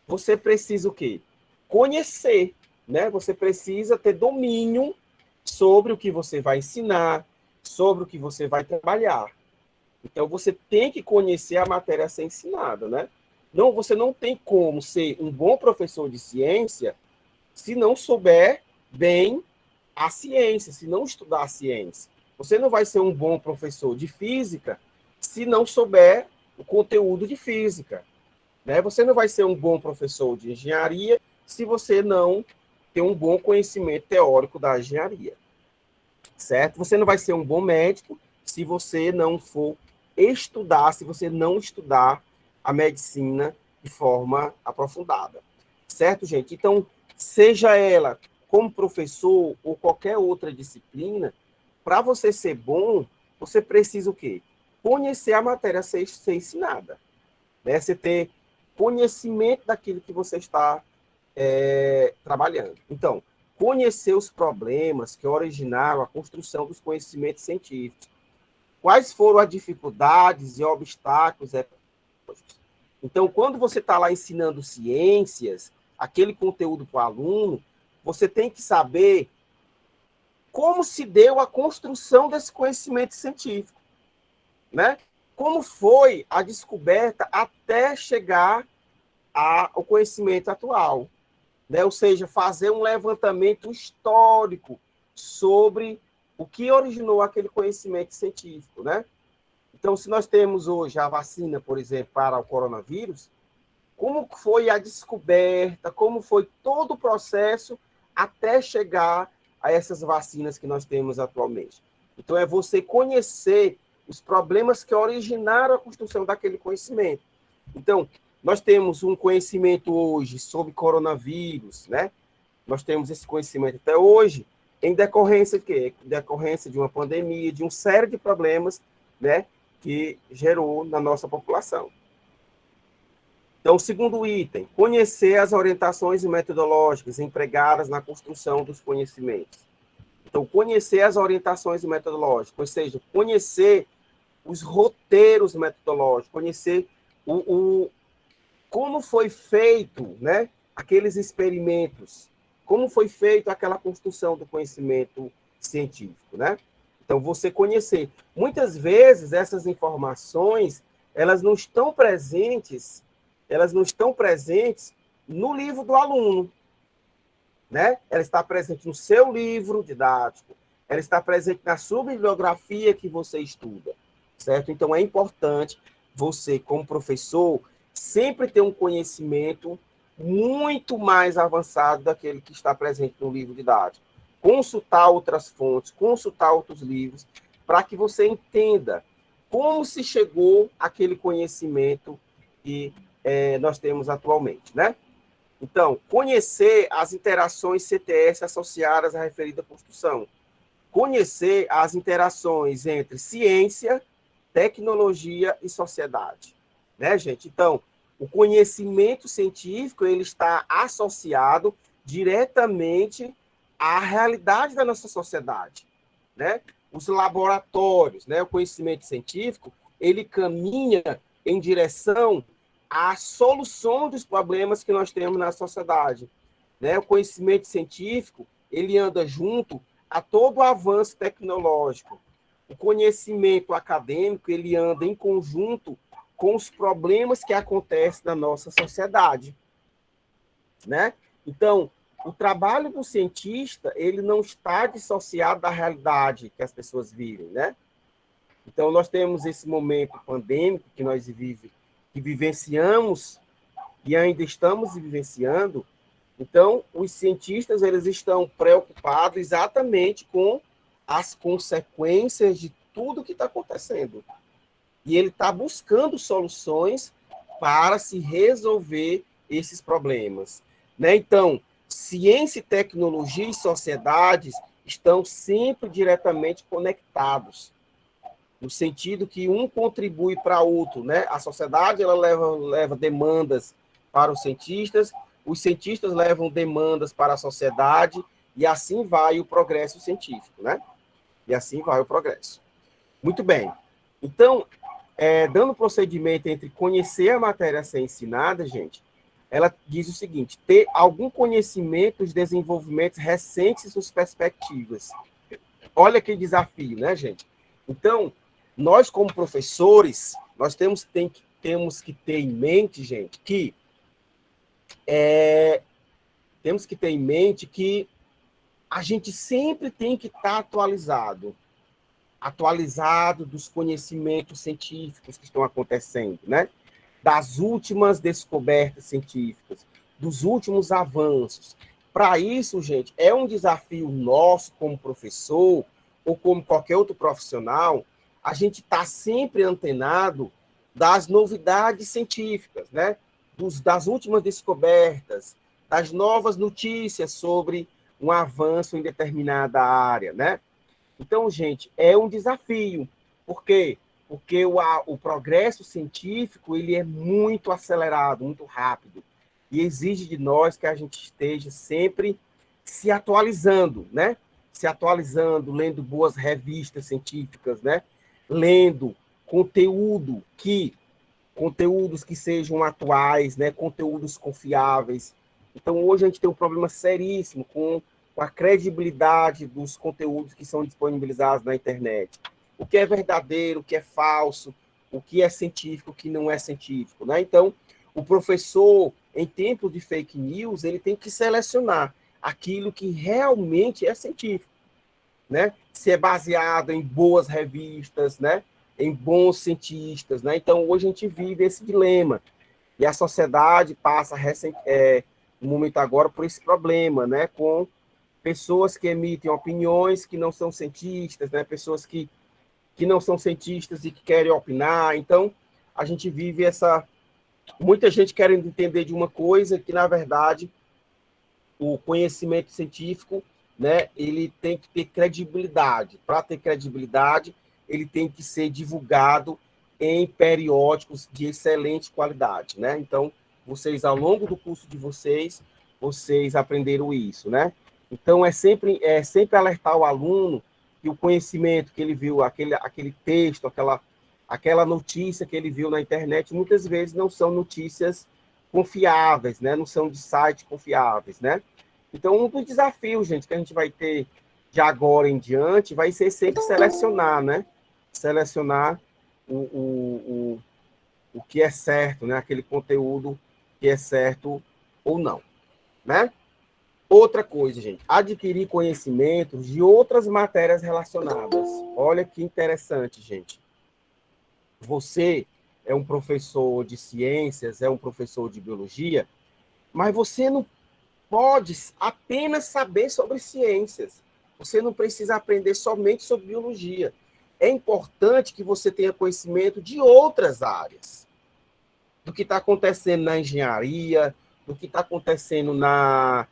você precisa o quê? Conhecer. né? Você precisa ter domínio sobre o que você vai ensinar, sobre o que você vai trabalhar. Então, você tem que conhecer a matéria a ser ensinada, né? Não, você não tem como ser um bom professor de ciência se não souber bem a ciência, se não estudar a ciência. Você não vai ser um bom professor de física se não souber o conteúdo de física, né? Você não vai ser um bom professor de engenharia se você não ter um bom conhecimento teórico da engenharia, certo? Você não vai ser um bom médico se você não for estudar, se você não estudar a medicina de forma aprofundada, certo, gente? Então, seja ela como professor ou qualquer outra disciplina, para você ser bom, você precisa o quê? Conhecer a matéria a ser ensinada, né? Você ter conhecimento daquilo que você está trabalhando. Então, conhecer os problemas que originaram a construção dos conhecimentos científicos. Quais foram as dificuldades e obstáculos? Então, quando você está lá ensinando ciências, aquele conteúdo para o aluno, você tem que saber como se deu a construção desse conhecimento científico, né? Como foi a descoberta até chegar ao conhecimento atual, né? Ou seja, fazer um levantamento histórico sobre o que originou aquele conhecimento científico, né? Então, se nós temos hoje a vacina, por exemplo, para o coronavírus, como foi a descoberta, como foi todo o processo até chegar a essas vacinas que nós temos atualmente. Então, é você conhecer os problemas que originaram a construção daquele conhecimento. Então, nós temos um conhecimento hoje sobre coronavírus, né? Nós temos esse conhecimento até hoje em decorrência de quê? Decorrência de uma pandemia, de uma série de problemas, né, que gerou na nossa população. Então, segundo item, conhecer as orientações metodológicas empregadas na construção dos conhecimentos. Então, conhecer as orientações metodológicas, ou seja, conhecer os roteiros metodológicos, conhecer como foi feito, né, aqueles experimentos, como foi feita aquela construção do conhecimento científico, né? Então, você conhecer. Muitas vezes, essas informações, elas não estão presentes no livro do aluno, né? Ela está presente no seu livro didático, ela está presente na sua bibliografia que você estuda, certo? Então, é importante você, como professor, sempre ter um conhecimento muito mais avançado daquele que está presente no livro didático. Consultar outras fontes, consultar outros livros, para que você entenda como se chegou àquele conhecimento que nós temos atualmente, né? Então, conhecer as interações CTS associadas à referida construção. Conhecer as interações entre ciência, tecnologia e sociedade, né, gente? Então, o conhecimento científico, ele está associado diretamente à realidade da nossa sociedade, né? Os laboratórios, né, o conhecimento científico, ele caminha em direção à solução dos problemas que nós temos na sociedade, né? O conhecimento científico, ele anda junto a todo o avanço tecnológico. O conhecimento acadêmico, ele anda em conjunto com os problemas que acontecem na nossa sociedade, né? Então, o trabalho do cientista, ele não está dissociado da realidade que as pessoas vivem, né? Então, nós temos esse momento pandêmico que nós vivenciamos e ainda estamos vivenciando. Então, os cientistas, eles estão preocupados exatamente com as consequências de tudo que está acontecendo. E ele está buscando soluções para se resolver esses problemas, né? Então, ciência, tecnologia e sociedades estão sempre diretamente conectados, no sentido que um contribui para o outro, né? A sociedade, ela leva demandas para os cientistas levam demandas para a sociedade, e assim vai o progresso científico, né? E assim vai o progresso. Muito bem. Então, dando procedimento entre conhecer a matéria a ser ensinada, gente, ela diz o seguinte: ter algum conhecimento dos desenvolvimentos recentes e suas perspectivas. Olha que desafio, né, gente? Então, nós como professores, nós temos que ter em mente, gente, que temos que ter em mente que a gente sempre tem que estar atualizado dos conhecimentos científicos que estão acontecendo, né? Das últimas descobertas científicas, dos últimos avanços. Para isso, gente, é um desafio nosso como professor ou como qualquer outro profissional, a gente está sempre antenado das novidades científicas, né? Das últimas descobertas, das novas notícias sobre um avanço em determinada área, né? Então, gente, é um desafio. Por quê? Porque o progresso científico ele é muito acelerado, muito rápido, e exige de nós que a gente esteja sempre se atualizando, né? Se atualizando, lendo boas revistas científicas, né? Lendo conteúdos que sejam atuais, né? Conteúdos confiáveis. Então, hoje a gente tem um problema seríssimo com a credibilidade dos conteúdos que são disponibilizados na internet. O que é verdadeiro, o que é falso, o que é científico, o que não é científico, né? Então, o professor, em tempos de fake news, ele tem que selecionar aquilo que realmente é científico, né? Se é baseado em boas revistas, né? Em bons cientistas, né? Então, hoje a gente vive esse dilema. E a sociedade passa, no momento agora, por esse problema, né? Com pessoas que emitem opiniões que não são cientistas, né? Pessoas que não são cientistas e que querem opinar. Então, a gente vive muita gente querendo entender de uma coisa que, na verdade, o conhecimento científico, né, ele tem que ter credibilidade. Para ter credibilidade, ele tem que ser divulgado em periódicos de excelente qualidade, né? Então, vocês, ao longo do curso de vocês aprenderam isso, né? Então, é sempre alertar o aluno que o conhecimento que ele viu, aquele texto, aquela notícia que ele viu na internet, muitas vezes não são notícias confiáveis, né? Não são de sites confiáveis, né? Então, um dos desafios, gente, que a gente vai ter de agora em diante vai ser sempre selecionar, né? Selecionar o que é certo, né? Aquele conteúdo que é certo ou não, né? Outra coisa, gente, adquirir conhecimentos de outras matérias relacionadas. Olha que interessante, gente. Você é um professor de ciências, é um professor de biologia, mas você não pode apenas saber sobre ciências. Você não precisa aprender somente sobre biologia. É importante que você tenha conhecimento de outras áreas. Do que está acontecendo na engenharia, do que está acontecendo na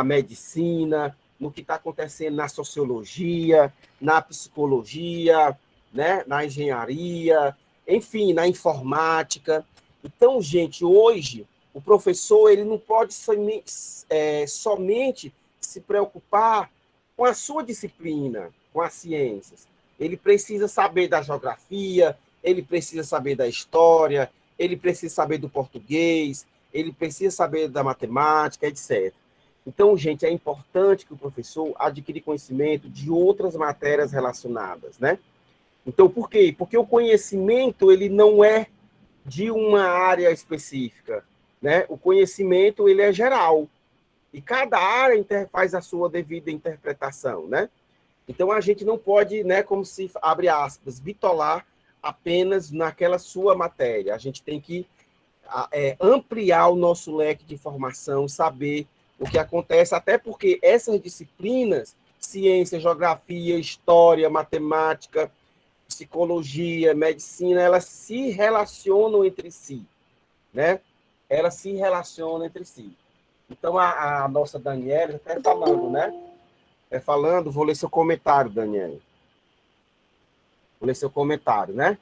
medicina, no que está acontecendo na sociologia, na psicologia, né? Na engenharia, enfim, na informática. Então, gente, hoje, o professor ele não pode somente se preocupar com a sua disciplina, com as ciências. Ele precisa saber da geografia, ele precisa saber da história, ele precisa saber do português, ele precisa saber da matemática, etc. Então, gente, é importante que o professor adquira conhecimento de outras matérias relacionadas, né? Então, por quê? Porque o conhecimento, ele não é de uma área específica, né? O conhecimento, ele é geral. E cada área faz a sua devida interpretação, né? Então, a gente não pode, né, como se, abre aspas, bitolar apenas naquela sua matéria. A gente tem que ampliar o nosso leque de informação, saber o que acontece, até porque essas disciplinas, ciência, geografia, história, matemática, psicologia, medicina, elas se relacionam entre si, né? Elas se relacionam entre si. Então, a nossa Daniela está falando, né? Vou ler seu comentário, Daniela. Vou ler seu comentário, né?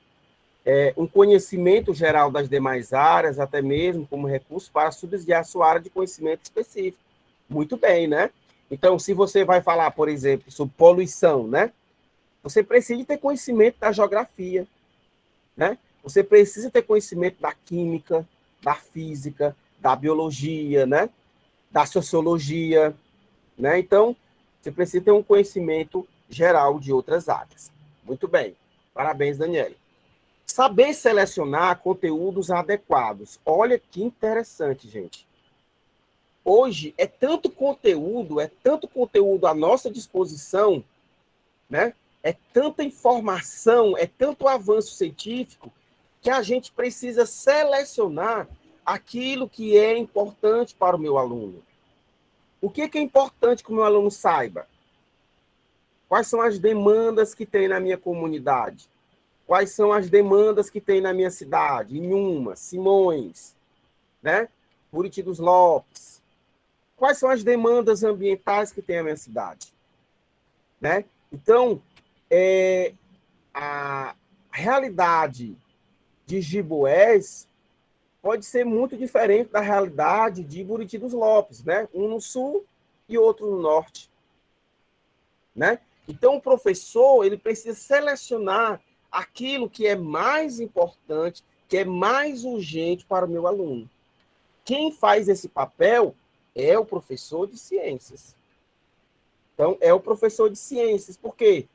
Um conhecimento geral das demais áreas, até mesmo como recurso para subsidiar a sua área de conhecimento específico. Muito bem, né? Então, se você vai falar, por exemplo, sobre poluição, né? Você precisa ter conhecimento da geografia, né? Você precisa ter conhecimento da química, da física, da biologia, né? Da sociologia, né? Então, você precisa ter um conhecimento geral de outras áreas. Muito bem. Parabéns, Daniele. Saber selecionar conteúdos adequados. Olha que interessante, gente. Hoje é tanto conteúdo à nossa disposição, né? É tanta informação, é tanto avanço científico, que a gente precisa selecionar aquilo que é importante para o meu aluno. O que é importante que o meu aluno saiba? Quais são as demandas que tem na minha comunidade? Quais são as demandas que tem na minha cidade? Inhuma, Simões, né? Buriti dos Lopes. Quais são as demandas ambientais que tem a minha cidade? Né? Então, a realidade de Giboés pode ser muito diferente da realidade de Buriti dos Lopes, né? Um no sul e outro no norte, né? Então, o professor ele precisa selecionar aquilo que é mais importante, que é mais urgente para o meu aluno. Quem faz esse papel é o professor de ciências. Então, é o professor de ciências, porque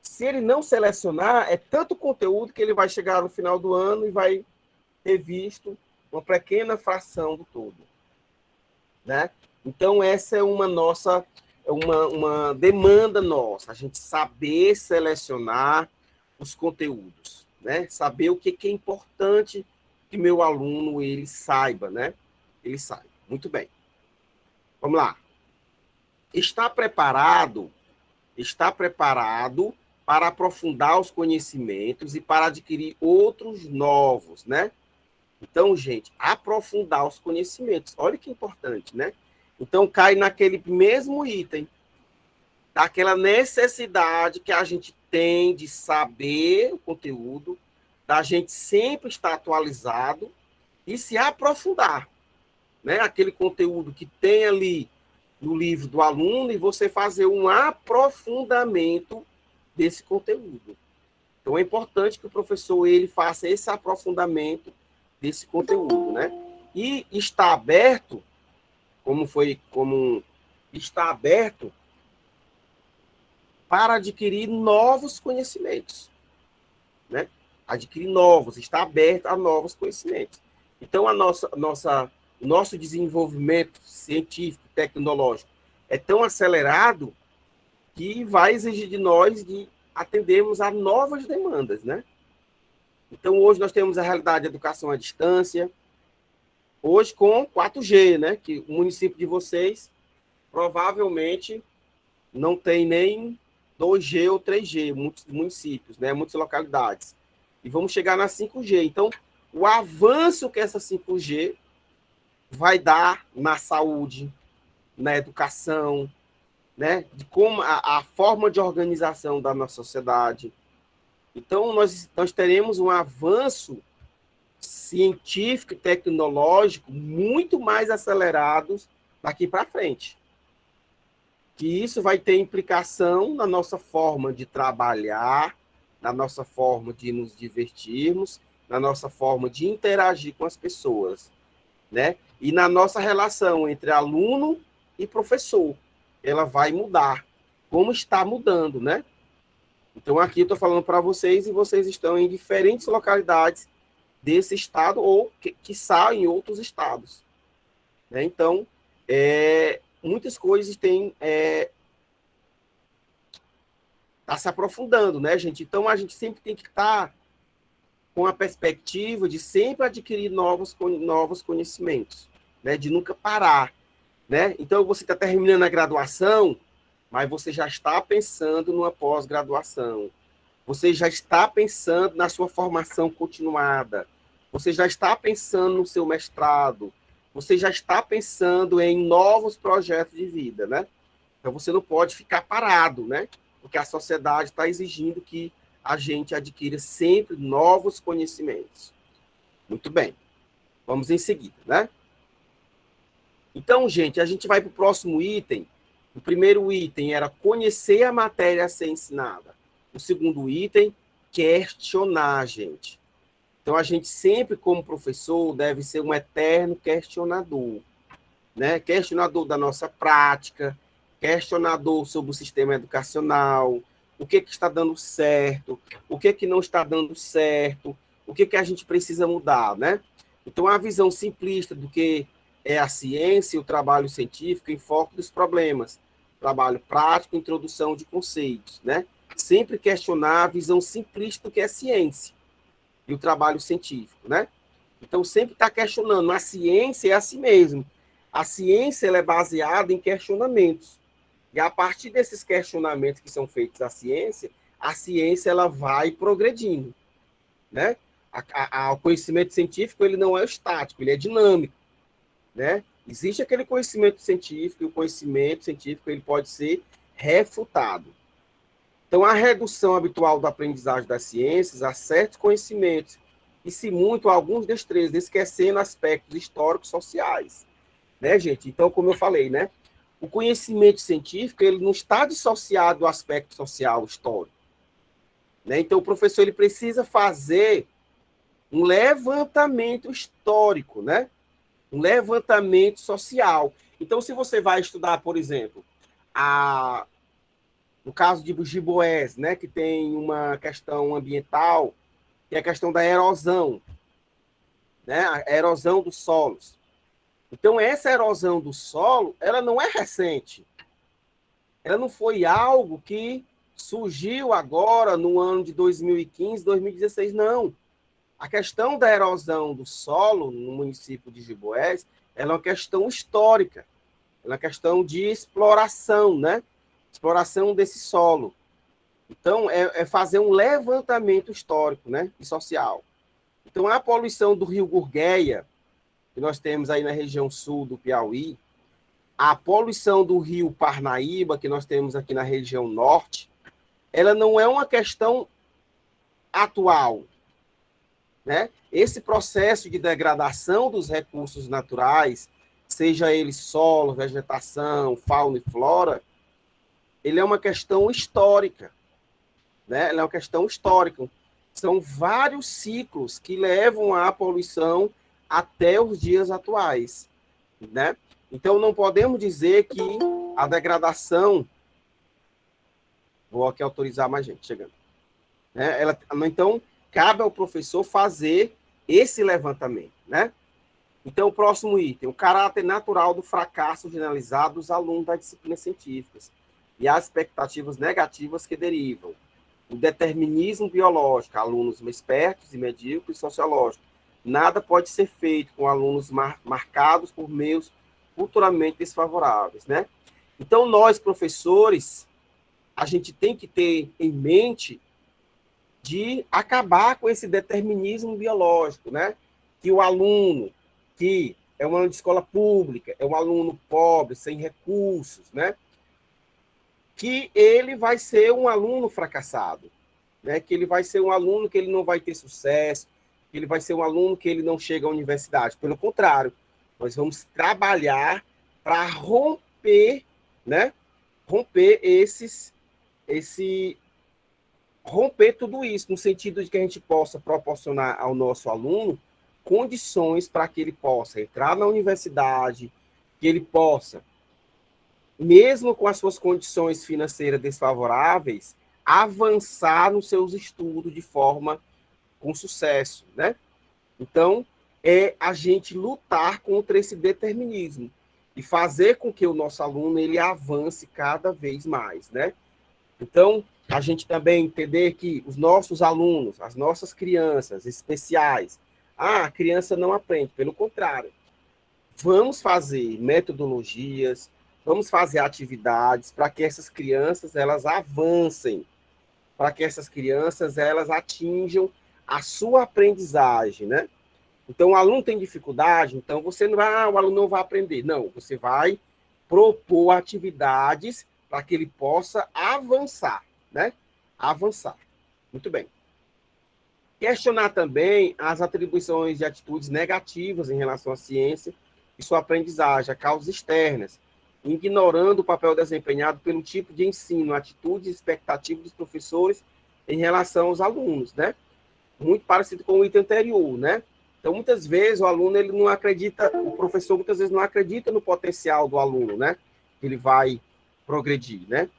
se ele não selecionar, é tanto conteúdo que ele vai chegar no final do ano e vai ter visto uma pequena fração do todo, né? Então, essa é uma demanda nossa, a gente saber selecionar os conteúdos, né? Saber o que é importante que meu aluno ele saiba, né? Ele saiba. Muito bem. Vamos lá. Está preparado para aprofundar os conhecimentos e para adquirir outros novos, né? Então, gente, aprofundar os conhecimentos. Olha que importante, né? Então, cai naquele mesmo item, daquela necessidade que a gente tem de saber o conteúdo, da gente sempre estar atualizado e se aprofundar, né? Aquele conteúdo que tem ali no livro do aluno e você fazer um aprofundamento desse conteúdo. Então, é importante que o professor ele faça esse aprofundamento desse conteúdo, né? E está aberto, está aberto para adquirir novos conhecimentos, né? Adquirir novos, está aberto a novos conhecimentos. Então, o nosso desenvolvimento científico, tecnológico é tão acelerado que vai exigir de nós de atendermos a novas demandas, né? Então, hoje nós temos a realidade de educação à distância, hoje com 4G, né? Que o município de vocês provavelmente não tem nem 2G ou 3G, muitos municípios, né? Muitas localidades. E vamos chegar na 5G. Então, o avanço que essa 5G vai dar na saúde, na educação, né? De como a forma de organização da nossa sociedade. Então, nós teremos um avanço científico e tecnológico muito mais acelerados daqui para frente. Que isso vai ter implicação na nossa forma de trabalhar, na nossa forma de nos divertirmos, na nossa forma de interagir com as pessoas, né? E na nossa relação entre aluno e professor. Ela vai mudar, como está mudando, né? Então, aqui eu estou falando para vocês e vocês estão em diferentes localidades desse estado ou, quiçá, em outros estados. Né? Então, muitas coisas têm... Está se aprofundando, né, gente? Então, a gente sempre tem que estar com a perspectiva de sempre adquirir novos conhecimentos, né? De nunca parar, né? Então, você está terminando a graduação, mas você já está pensando numa pós-graduação. Você já está pensando na sua formação continuada. Você já está pensando no seu mestrado. Você já está pensando em novos projetos de vida, né? Então, você não pode ficar parado, né? Porque a sociedade está exigindo que a gente adquira sempre novos conhecimentos. Muito bem. Vamos em seguida, né? Então, gente, a gente vai para o próximo item. O primeiro item era conhecer a matéria a ser ensinada. O segundo item, questionar, gente. Então, a gente sempre, como professor, deve ser um eterno questionador, né? Questionador da nossa prática, questionador sobre o sistema educacional, o que está dando certo, o que não está dando certo, o que a gente precisa mudar, né? Então, a visão simplista do que é a ciência e o trabalho científico em foco dos problemas, trabalho prático, introdução de conceitos, né? Sempre questionar a visão simplista do que é ciência e o trabalho científico, né? Então, sempre está questionando. A ciência é assim mesmo. A ciência ela é baseada em questionamentos. E a partir desses questionamentos que são feitos à ciência, a ciência ela vai progredindo, né? O conhecimento científico ele não é estático, ele é dinâmico, né? Existe aquele conhecimento científico e o conhecimento científico ele pode ser refutado. Então, a redução habitual da aprendizagem das ciências a certos conhecimentos e, se muito, alguns destrezas, esquecendo aspectos históricos sociais, né, gente? Então, como eu falei, né? O conhecimento científico ele não está dissociado do aspecto social histórico, né? Então, o professor ele precisa fazer um levantamento histórico, né? Um levantamento social. Então, se você vai estudar, por exemplo, no caso de Giboés, né, que tem uma questão ambiental, que é a questão da erosão, né, a erosão dos solos. Então, essa erosão do solo, ela não é recente. Ela não foi algo que surgiu agora no ano de 2015, 2016, não. A questão da erosão do solo no município de Giboés, ela é uma questão histórica. Ela é uma questão de exploração, né? Exploração desse solo. Então, é fazer um levantamento histórico, né? E social. Então, a poluição do rio Gurgueia, que nós temos aí na região sul do Piauí, a poluição do rio Parnaíba, que nós temos aqui na região norte, ela não é uma questão atual, né? Esse processo de degradação dos recursos naturais, seja ele solo, vegetação, fauna e flora, ele é uma questão histórica, né? Ele é uma questão histórica. São vários ciclos que levam à poluição até os dias atuais, né? Então, não podemos dizer que a degradação... Vou aqui autorizar mais gente chegando. Né? Então, cabe ao professor fazer esse levantamento, né? Então, o próximo item, o caráter natural do fracasso generalizado dos alunos das disciplinas científicas e as expectativas negativas que derivam. O determinismo biológico, alunos espertos e medíocres e sociológicos. Nada pode ser feito com alunos marcados por meios culturalmente desfavoráveis, né? Então, nós, professores, a gente tem que ter em mente de acabar com esse determinismo biológico, né? Que o aluno que é um aluno de escola pública, é um aluno pobre, sem recursos, né? Que ele vai ser um aluno fracassado, né? Que ele vai ser um aluno que ele não vai ter sucesso, que ele vai ser um aluno que ele não chega à universidade. Pelo contrário, nós vamos trabalhar para romper, né? Romper romper tudo isso, no sentido de que a gente possa proporcionar ao nosso aluno condições para que ele possa entrar na universidade, que ele possa, mesmo com as suas condições financeiras desfavoráveis, avançar nos seus estudos de forma com sucesso, né? Então, é a gente lutar contra esse determinismo e fazer com que o nosso aluno ele avance cada vez mais, né? Então, a gente também entender que os nossos alunos, as nossas crianças especiais, a criança não aprende, pelo contrário. Vamos fazer metodologias, vamos fazer atividades para que essas crianças elas avancem, para que essas crianças elas atinjam a sua aprendizagem, né? Então, o aluno tem dificuldade, então você não vai, o aluno não vai aprender. Não, você vai propor atividades para que ele possa avançar, né? Avançar. Muito bem. Questionar também as atribuições de atitudes negativas em relação à ciência e sua aprendizagem, a causas externas, ignorando o papel desempenhado pelo tipo de ensino, atitudes e expectativas dos professores em relação aos alunos, né? muito parecido com o item anterior, né? Então, muitas vezes, o aluno, ele não acredita, o professor, muitas vezes, não acredita no potencial do aluno, né? Que ele vai progredir, né?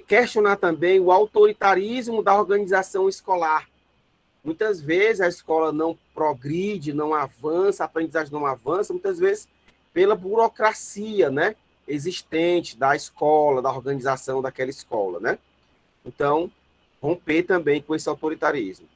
Questionar também o autoritarismo da organização escolar. Muitas vezes, a escola não progride, não avança, a aprendizagem não avança, muitas vezes, pela burocracia, né? Existente da escola, da organização daquela escola, né? Então, romper também com esse autoritarismo.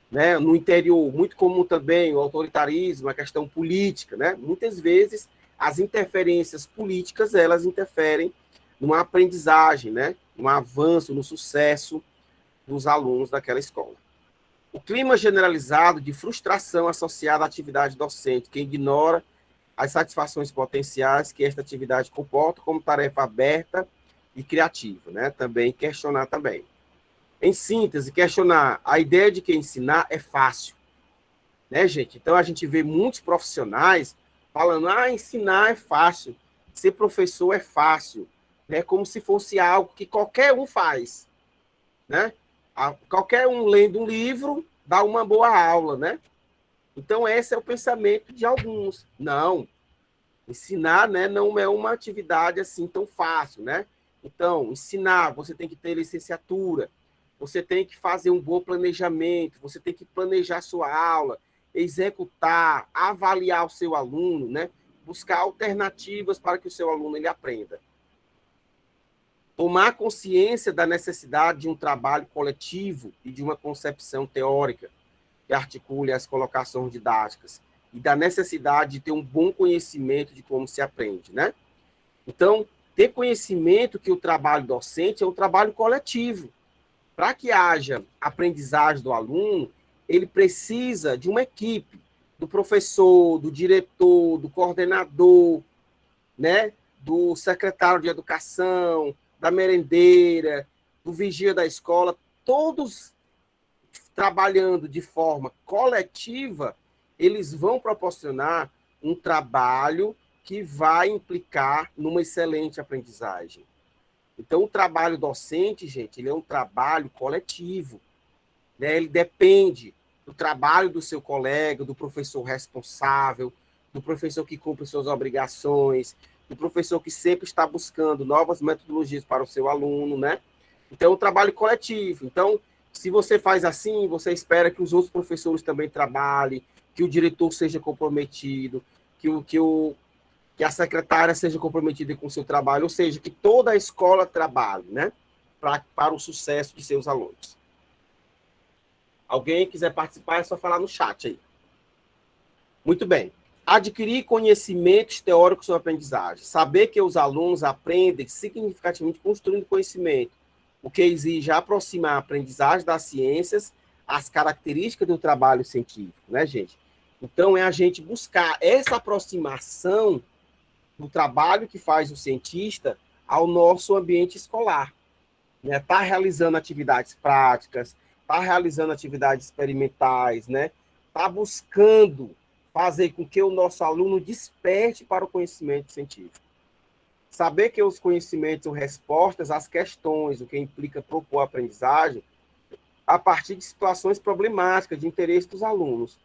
Né? No interior, muito comum também o autoritarismo, a questão política, né? Muitas vezes as interferências políticas, elas interferem numa aprendizagem, né? No avanço, no sucesso dos alunos daquela escola. O clima generalizado de frustração associada à atividade docente, que ignora as satisfações potenciais que esta atividade comporta como tarefa aberta e criativa, né? Também questionar também. Em síntese, questionar a ideia de que ensinar é fácil, né, gente? Então, a gente vê muitos profissionais falando, ensinar é fácil, ser professor é fácil, né? Como se fosse algo que qualquer um faz, né? Qualquer um lendo um livro dá uma boa aula, né? Então, esse é o pensamento de alguns. Não, ensinar, né, não é uma atividade assim tão fácil, né? Então, ensinar, você tem que ter licenciatura, você tem que fazer um bom planejamento, você tem que planejar sua aula, executar, avaliar o seu aluno, né? Buscar alternativas para que o seu aluno ele aprenda. Tomar consciência da necessidade de um trabalho coletivo e de uma concepção teórica que articule as colocações didáticas e da necessidade de ter um bom conhecimento de como se aprende, né? Então, ter conhecimento que o trabalho docente é um trabalho coletivo. Para que haja aprendizagem do aluno, ele precisa de uma equipe, do professor, do diretor, do coordenador, né? Do secretário de educação, da merendeira, do vigia da escola, todos trabalhando de forma coletiva, eles vão proporcionar um trabalho que vai implicar numa excelente aprendizagem. Então, o trabalho docente, gente, ele é um trabalho coletivo, né? Ele depende do trabalho do seu colega, do professor responsável, do professor que cumpre suas obrigações, do professor que sempre está buscando novas metodologias para o seu aluno, né? Então, é um trabalho coletivo. Então, se você faz assim, você espera que os outros professores também trabalhem, que o diretor seja comprometido, que a secretária seja comprometida com o seu trabalho, ou seja, que toda a escola trabalhe, né? Para o sucesso de seus alunos. Alguém quiser participar, é só falar no chat aí. Muito bem. Adquirir conhecimentos teóricos sobre aprendizagem. Saber que os alunos aprendem significativamente construindo conhecimento, o que exige aproximar a aprendizagem das ciências às características do trabalho científico, né, gente? Então, é a gente buscar essa aproximação do trabalho que faz o cientista ao nosso ambiente escolar. Né? Tá realizando atividades práticas, tá realizando atividades experimentais, né? Tá buscando fazer com que o nosso aluno desperte para o conhecimento científico. Saber que os conhecimentos são respostas às questões, o que implica propor a aprendizagem a partir de situações problemáticas de interesse dos alunos.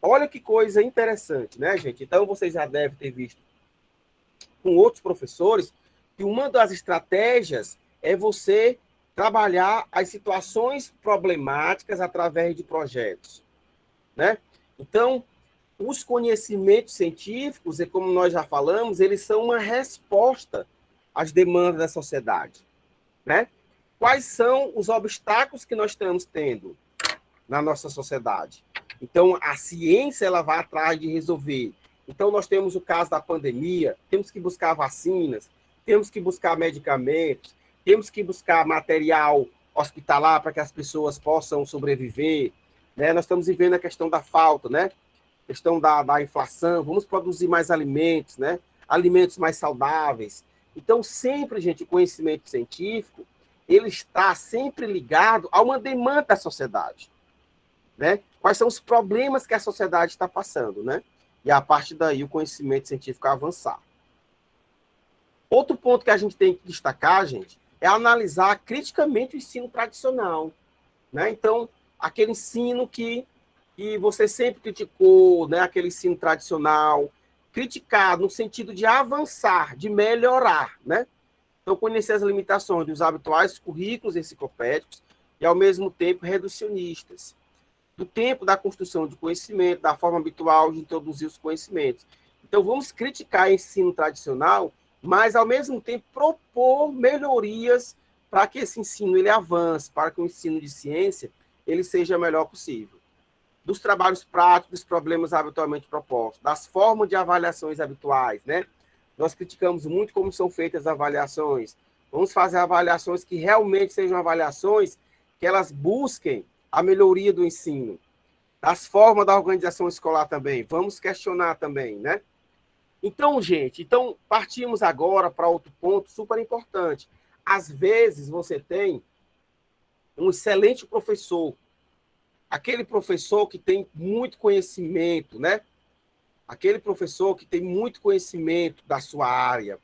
Olha que coisa interessante, né, gente? Então, vocês já devem ter visto com outros professores que uma das estratégias é você trabalhar as situações problemáticas através de projetos, né? Então, os conhecimentos científicos, e como nós já falamos, eles são uma resposta às demandas da sociedade, né? Quais são os obstáculos que nós estamos tendo na nossa sociedade? Então, a ciência ela vai atrás de resolver. Então, nós temos o caso da pandemia, temos que buscar vacinas, temos que buscar medicamentos, temos que buscar material hospitalar para que as pessoas possam sobreviver, né? Nós estamos vivendo a questão da falta, né? Questão da inflação, vamos produzir mais alimentos, né? Alimentos mais saudáveis. Então, sempre, gente, o conhecimento científico, ele está sempre ligado a uma demanda da sociedade, né? Quais são os problemas que a sociedade está passando, né? E a partir daí o conhecimento científico avançar. Outro ponto que a gente tem que destacar, gente, é analisar criticamente o ensino tradicional, né? Então, aquele ensino que você sempre criticou, né? Aquele ensino tradicional, criticar no sentido de avançar, de melhorar, né? Então, conhecer as limitações dos habituais currículos enciclopédicos e, ao mesmo tempo, reducionistas. Do tempo da construção de conhecimento, da forma habitual de introduzir os conhecimentos. Então, vamos criticar o ensino tradicional, mas, ao mesmo tempo, propor melhorias para que esse ensino ele avance, para que o ensino de ciência ele seja o melhor possível. Dos trabalhos práticos, dos problemas habitualmente propostos, das formas de avaliações habituais, né? Nós criticamos muito como são feitas as avaliações. Vamos fazer avaliações que realmente sejam avaliações que elas busquem a melhoria do ensino. Das formas da organização escolar também. Vamos questionar também, né? Então, gente, partimos agora para outro ponto super importante. Às vezes você tem um excelente professor, aquele professor que tem muito conhecimento, né? Aquele professor que tem muito conhecimento da sua área.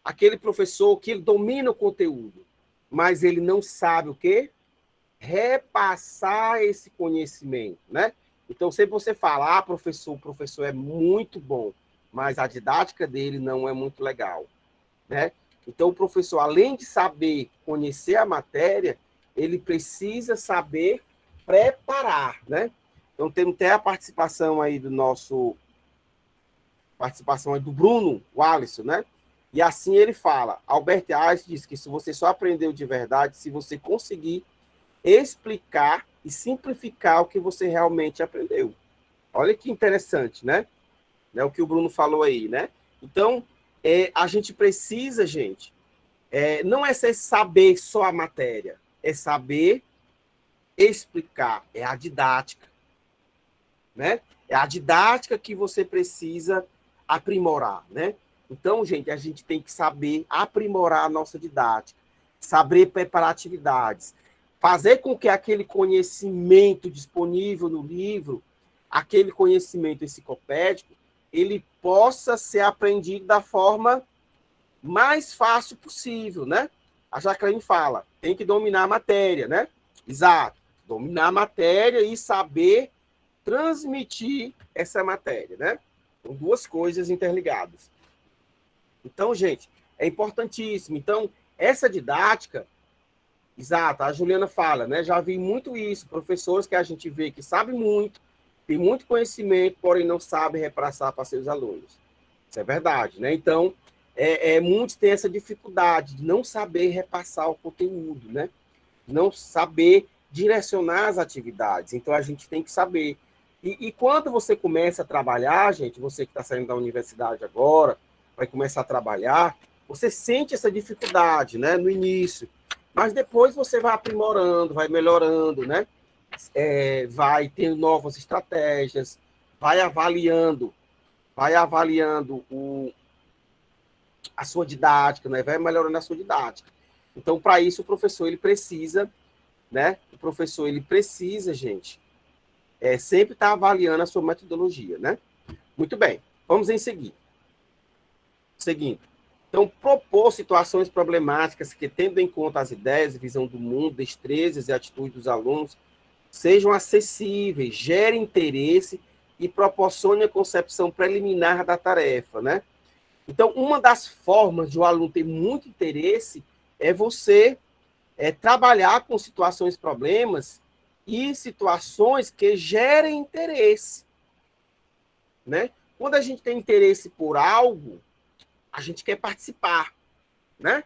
Aquele professor que ele domina o conteúdo, mas ele não sabe o quê? Repassar esse conhecimento, né? Então, sempre você fala, professor, o professor é muito bom, mas a didática dele não é muito legal, né? Então, o professor, além de saber conhecer a matéria, ele precisa saber preparar, né? Então, temos até a participação aí do Bruno Wallace, né? E assim ele fala, Albert Einstein diz que se você só aprendeu de verdade, se você conseguir explicar e simplificar o que você realmente aprendeu. Olha que interessante, né? O que o Bruno falou aí, né? Então, a gente precisa, gente, não é saber só a matéria, é saber explicar, é a didática, né? É a didática que você precisa aprimorar, né? Então, gente, a gente tem que saber aprimorar a nossa didática, saber preparar atividades, fazer com que aquele conhecimento disponível no livro, aquele conhecimento enciclopédico, ele possa ser aprendido da forma mais fácil possível, né? A Jacqueline fala, tem que dominar a matéria, né? Exato. Dominar a matéria e saber transmitir essa matéria, né? São duas coisas interligadas. Então, gente, é importantíssimo. Então, essa didática, exato, a Juliana fala, né? Já vi muito isso, professores que a gente vê que sabem muito, tem muito conhecimento, porém não sabem repassar para seus alunos. Isso é verdade, né? Então, muitos têm essa dificuldade de não saber repassar o conteúdo, né? Não saber direcionar as atividades. Então, a gente tem que saber. E quando você começa a trabalhar, gente, você que está saindo da universidade agora, vai começar a trabalhar, você sente essa dificuldade, né, no início. Mas depois você vai aprimorando, vai melhorando, né? Vai tendo novas estratégias, vai avaliando a sua didática, né? Vai melhorando a sua didática. Então, para isso, o professor ele precisa, né? O professor ele precisa, gente, sempre estar avaliando a sua metodologia, né? Muito bem, vamos em seguir. Seguindo. Então, propor situações problemáticas que, tendo em conta as ideias e visão do mundo, destrezas e atitudes dos alunos, sejam acessíveis, gerem interesse e proporcionem a concepção preliminar da tarefa, né? Então, uma das formas de o aluno ter muito interesse é você trabalhar com situações, problemas e situações que gerem interesse, né? Quando a gente tem interesse por algo, a gente quer participar, né?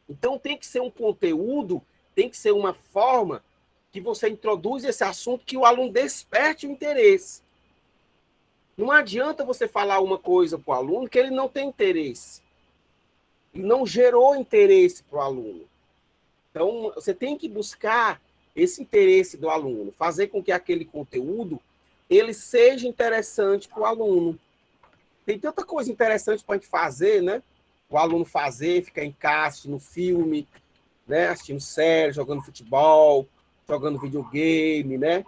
Então, tem que ser um conteúdo, tem que ser uma forma que você introduz esse assunto que o aluno desperte o interesse. Não adianta você falar uma coisa para o aluno que ele não tem interesse. E não gerou interesse para o aluno. Então, você tem que buscar esse interesse do aluno, fazer com que aquele conteúdo ele seja interessante para o aluno. Tem tanta coisa interessante para a gente fazer, né? O aluno fazer, ficar em casa, assistindo filme, né? Assistindo série, jogando futebol, jogando videogame, né?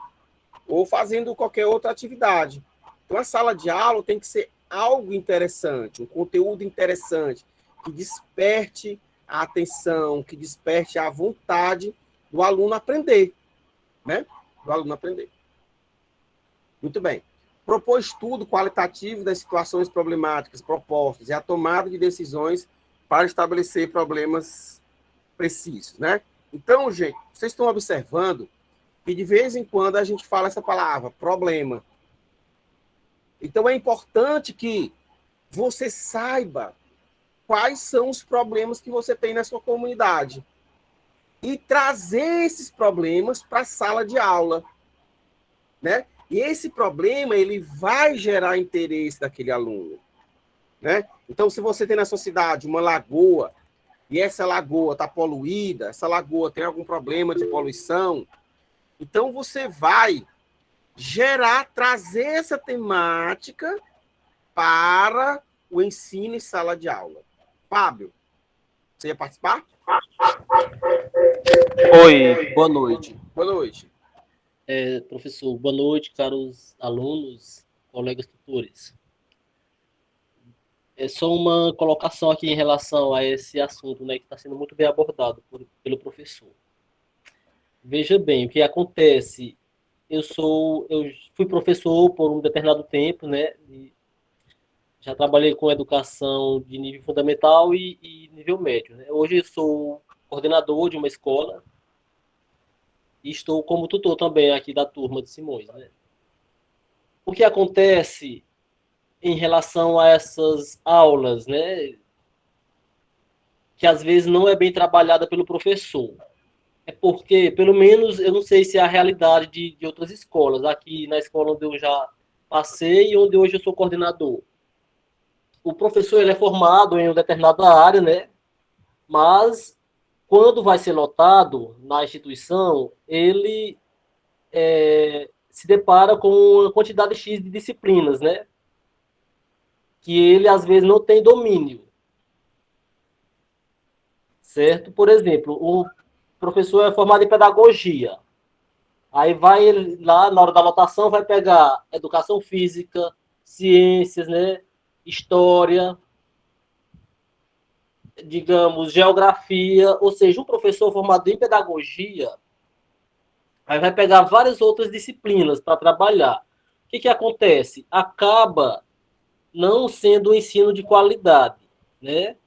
Ou fazendo qualquer outra atividade. Então, a sala de aula tem que ser algo interessante, um conteúdo interessante, que desperte a atenção, que desperte a vontade do aluno aprender. né? Do aluno aprender. Muito bem. Propor estudo qualitativo das situações problemáticas propostas e a tomada de decisões para estabelecer problemas precisos, né? Então, gente, vocês estão observando que de vez em quando a gente fala essa palavra, problema. Então, é importante que você saiba quais são os problemas que você tem na sua comunidade e trazer esses problemas para a sala de aula, né? E esse problema, ele vai gerar interesse daquele aluno, né? Então, se você tem na sua cidade uma lagoa e essa lagoa está poluída, essa lagoa tem algum problema de poluição, então você vai trazer essa temática para o ensino em sala de aula. Fábio, você ia participar? Oi, boa noite. Boa noite. Professor, boa noite, caros alunos, colegas tutores. É só uma colocação aqui em relação a esse assunto, né, que está sendo muito bem abordado pelo professor. Veja bem, o que acontece, eu fui professor por um determinado tempo, né, já trabalhei com educação de nível fundamental e nível médio, né. Hoje eu sou coordenador de uma escola e estou como tutor também aqui da turma de Simões, né. O que acontece em relação a essas aulas, né, que às vezes não é bem trabalhada pelo professor? É porque, pelo menos, eu não sei se é a realidade de outras escolas, aqui na escola onde eu já passei e onde hoje eu sou coordenador. O professor ele é formado em uma determinada área, né, mas quando vai ser lotado na instituição, ele se depara com uma quantidade X de disciplinas, né, que ele às vezes não tem domínio, certo? Por exemplo, o professor é formado em pedagogia, aí vai ele lá na hora da anotação vai pegar educação física, ciências, né, história, digamos, geografia, ou seja, um professor formado em pedagogia aí vai pegar várias outras disciplinas para trabalhar. O que acontece? Acaba não sendo um ensino de qualidade, né?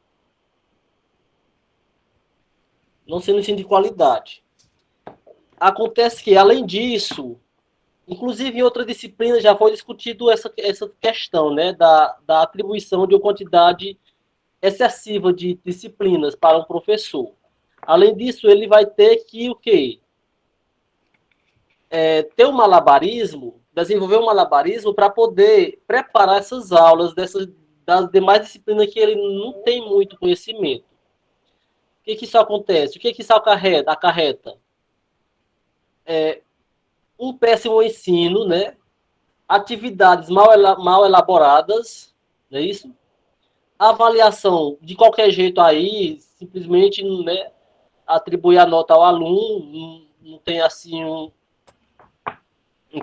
Não sendo um ensino de qualidade. Acontece que, além disso, inclusive em outra disciplina já foi discutido essa questão, né, da atribuição de uma quantidade excessiva de disciplinas para um professor. Além disso, ele vai ter que o quê? Ter um malabarismo, desenvolver um malabarismo para poder preparar essas aulas das demais disciplinas que ele não tem muito conhecimento. O que isso acontece? O que isso acarreta? Um péssimo ensino, né? Atividades mal elaboradas, não é isso? Avaliação de qualquer jeito aí, simplesmente, né, atribuir a nota ao aluno, não tem assim um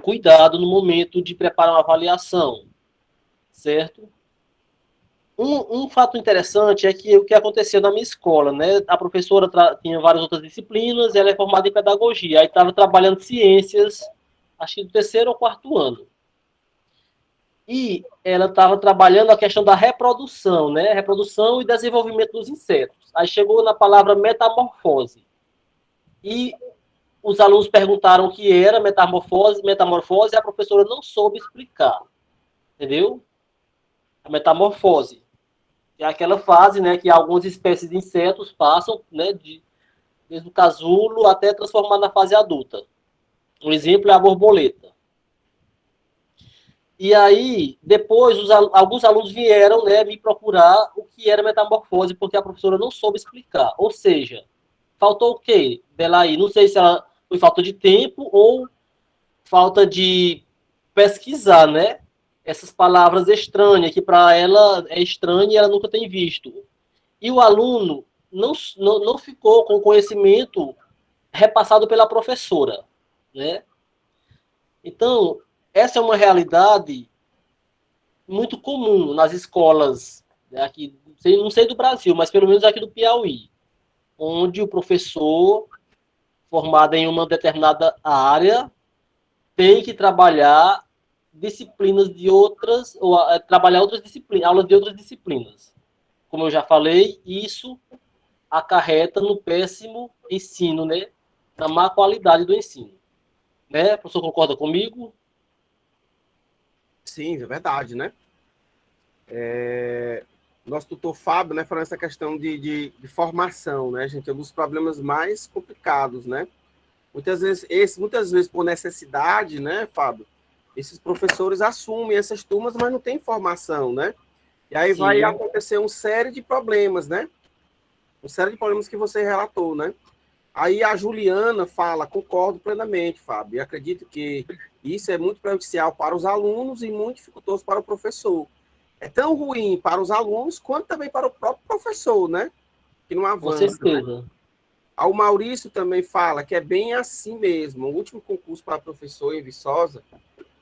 cuidado no momento de preparar uma avaliação, certo? Um fato interessante é que o que aconteceu na minha escola, né? A professora tinha várias outras disciplinas, ela é formada em pedagogia, aí estava trabalhando ciências, acho que do terceiro ou quarto ano. E ela estava trabalhando a questão da reprodução, né? Reprodução e desenvolvimento dos insetos. Aí chegou na palavra metamorfose. E os alunos perguntaram o que era metamorfose, e a professora não soube explicar. Entendeu? A metamorfose. É aquela fase, né, que algumas espécies de insetos passam, né, desde o casulo até transformar na fase adulta. Um exemplo é a borboleta. E aí, depois, alguns alunos vieram, né, me procurar o que era metamorfose, porque a professora não soube explicar. Ou seja, faltou o quê dela aí? Não sei se ela foi falta de tempo ou falta de pesquisar, né? Essas palavras estranhas, que para ela é estranha e ela nunca tem visto. E o aluno não ficou com conhecimento repassado pela professora, né? Então, essa é uma realidade muito comum nas escolas aqui, não sei do Brasil, mas pelo menos aqui do Piauí, onde o professor formada em uma determinada área tem que trabalhar disciplinas de outras, ou trabalhar outras disciplinas, aulas de outras disciplinas. Como eu já falei, isso acarreta no péssimo ensino, né? Na má qualidade do ensino. Né? O professor concorda comigo? Sim, é verdade, né? Nosso tutor Fábio, né, falando essa questão de formação, né, gente? É um dos problemas mais complicados, né? Muitas vezes por necessidade, né, Fábio? Esses professores assumem essas turmas, mas não tem formação, né? E aí vai acontecer uma série de problemas, né? Uma série de problemas que você relatou, né? Aí a Juliana fala, concordo plenamente, Fábio, e acredito que isso é muito prejudicial para os alunos e muito dificultoso para o professor. É tão ruim para os alunos quanto também para o próprio professor, né? Que não avança. Com certeza. Né? O Maurício também fala que é bem assim mesmo. O último concurso para professor em Viçosa,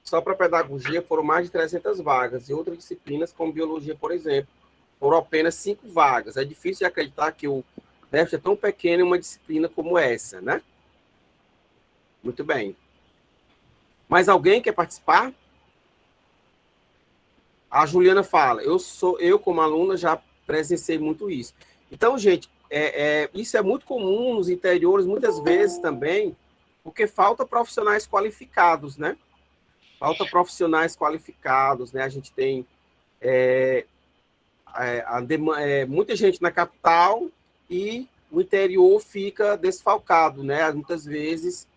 só para pedagogia, foram mais de 300 vagas. E outras disciplinas, como biologia, por exemplo, foram apenas 5 vagas. É difícil de acreditar que o déficit é tão pequeno em uma disciplina como essa, né? Muito bem. Mais alguém quer participar? A Juliana fala, eu como aluna já presenciei muito isso. Então, gente, isso é muito comum nos interiores, muitas vezes também, porque falta profissionais qualificados, né? Falta profissionais qualificados, né? A gente tem muita gente na capital e o interior fica desfalcado, né? Muitas vezes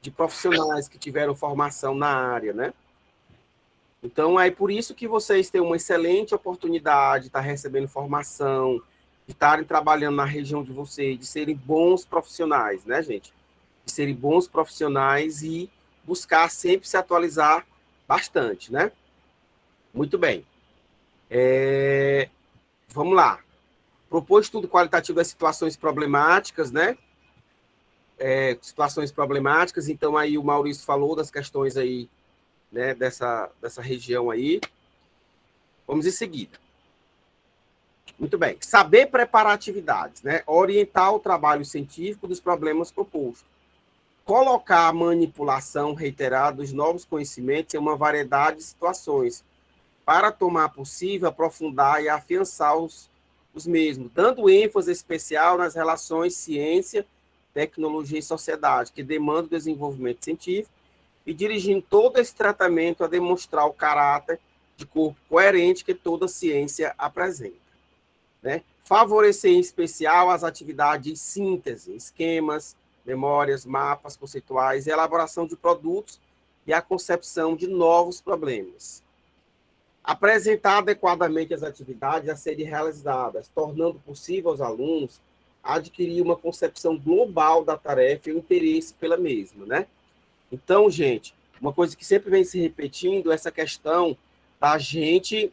de profissionais que tiveram formação na área, né? Então, é por isso que vocês têm uma excelente oportunidade de estar recebendo formação, de estarem trabalhando na região de vocês, de serem bons profissionais, né, gente? De serem bons profissionais e buscar sempre se atualizar bastante, né? Muito bem. Vamos lá. Propor estudo qualitativo das situações problemáticas, né? Situações problemáticas. Então, aí o Maurício falou das questões aí, né, dessa região aí. Vamos em seguida. Muito bem. Saber preparar atividades, né? Orientar o trabalho científico dos problemas propostos. Colocar a manipulação reiterada dos novos conhecimentos em uma variedade de situações, para tomar possível aprofundar e afiançar os mesmos, dando ênfase especial nas relações ciência, tecnologia e sociedade, que demandam o desenvolvimento científico, e dirigindo todo esse tratamento a demonstrar o caráter de corpo coerente que toda ciência apresenta. Né? Favorecer em especial as atividades de síntese, esquemas, memórias, mapas conceituais, elaboração de produtos e a concepção de novos problemas. Apresentar adequadamente as atividades a serem realizadas, tornando possível aos alunos adquirir uma concepção global da tarefa e o interesse pela mesma, né? Então, gente, uma coisa que sempre vem se repetindo é essa questão da gente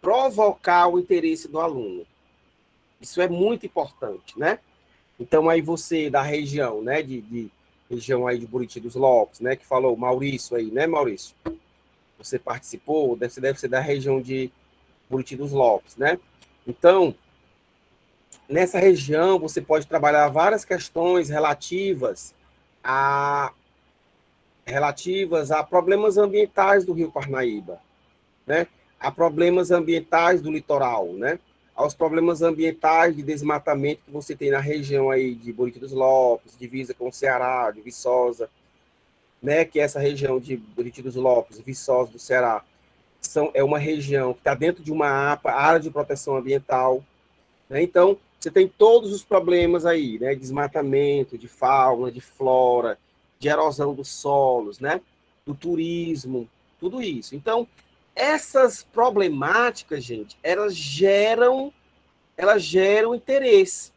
provocar o interesse do aluno. Isso é muito importante, né? Então, aí você da região, né, de região aí de Buriti dos Lopes, né, que falou, Maurício aí, né, Maurício? Você participou, deve ser da região de Buriti dos Lopes, né? Então, nessa região, você pode trabalhar várias questões relativas a problemas ambientais do Rio Parnaíba, né? A problemas ambientais do litoral, né? Aos problemas ambientais de desmatamento que você tem na região aí de Buriti dos Lopes, divisa com o Ceará, de Viçosa, né? Que é essa região de Buriti dos Lopes, Viçosa do Ceará, é uma região que está dentro de uma APA, área de proteção ambiental, né? Então, você tem todos os problemas aí, né? Desmatamento, de fauna, de flora, de erosão dos solos, né? Do turismo, tudo isso. Então, essas problemáticas, gente, elas geram interesse,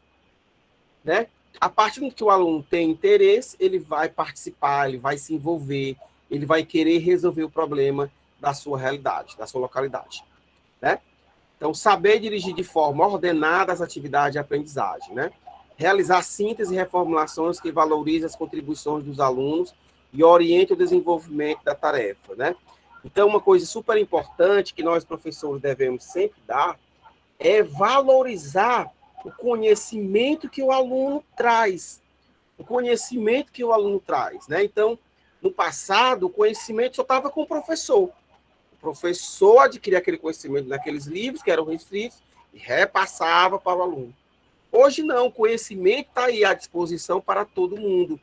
né? A partir do que o aluno tem interesse, ele vai participar, ele vai se envolver, ele vai querer resolver o problema da sua realidade, da sua localidade, né? Então, saber dirigir de forma ordenada as atividades de aprendizagem, né? Realizar síntese e reformulações que valorizem as contribuições dos alunos e orientem o desenvolvimento da tarefa, né? Então, uma coisa super importante que nós, professores, devemos sempre dar é valorizar o conhecimento que o aluno traz. o conhecimento que o aluno traz, né? Então, no passado, o conhecimento só estava com o professor. O professor adquiria aquele conhecimento naqueles livros que eram restritos e repassava para o aluno. Hoje não, o conhecimento está aí à disposição para todo mundo.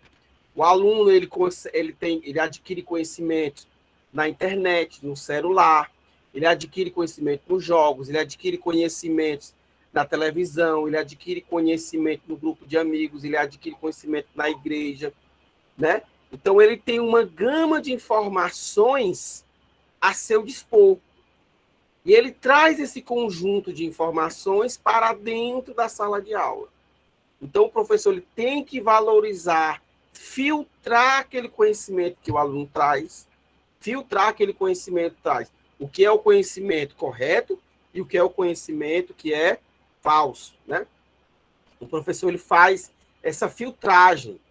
O aluno ele adquire conhecimento na internet, no celular, ele adquire conhecimento nos jogos, ele adquire conhecimentos na televisão, ele adquire conhecimento no grupo de amigos, ele adquire conhecimento na igreja, né? Então ele tem uma gama de informações a seu dispor. E ele traz esse conjunto de informações para dentro da sala de aula. Então, o professor ele tem que valorizar, filtrar aquele conhecimento que o aluno traz, filtrar aquele conhecimento que traz. O que é o conhecimento correto e o que é o conhecimento que é falso, né? O professor ele faz essa filtragem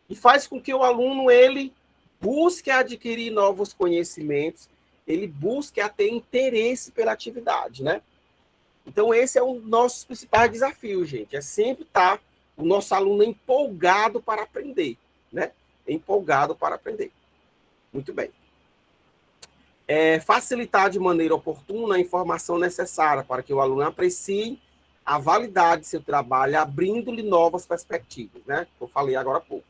e faz com que o aluno ele busque adquirir novos conhecimentos, ele busca ter interesse pela atividade, né? Então, esse é um dos nossos principais desafios, gente. É sempre estar o nosso aluno empolgado para aprender, né? Empolgado para aprender. Muito bem. Facilitar de maneira oportuna a informação necessária para que o aluno aprecie a validade de seu trabalho, abrindo-lhe novas perspectivas, né? Eu falei agora há pouco.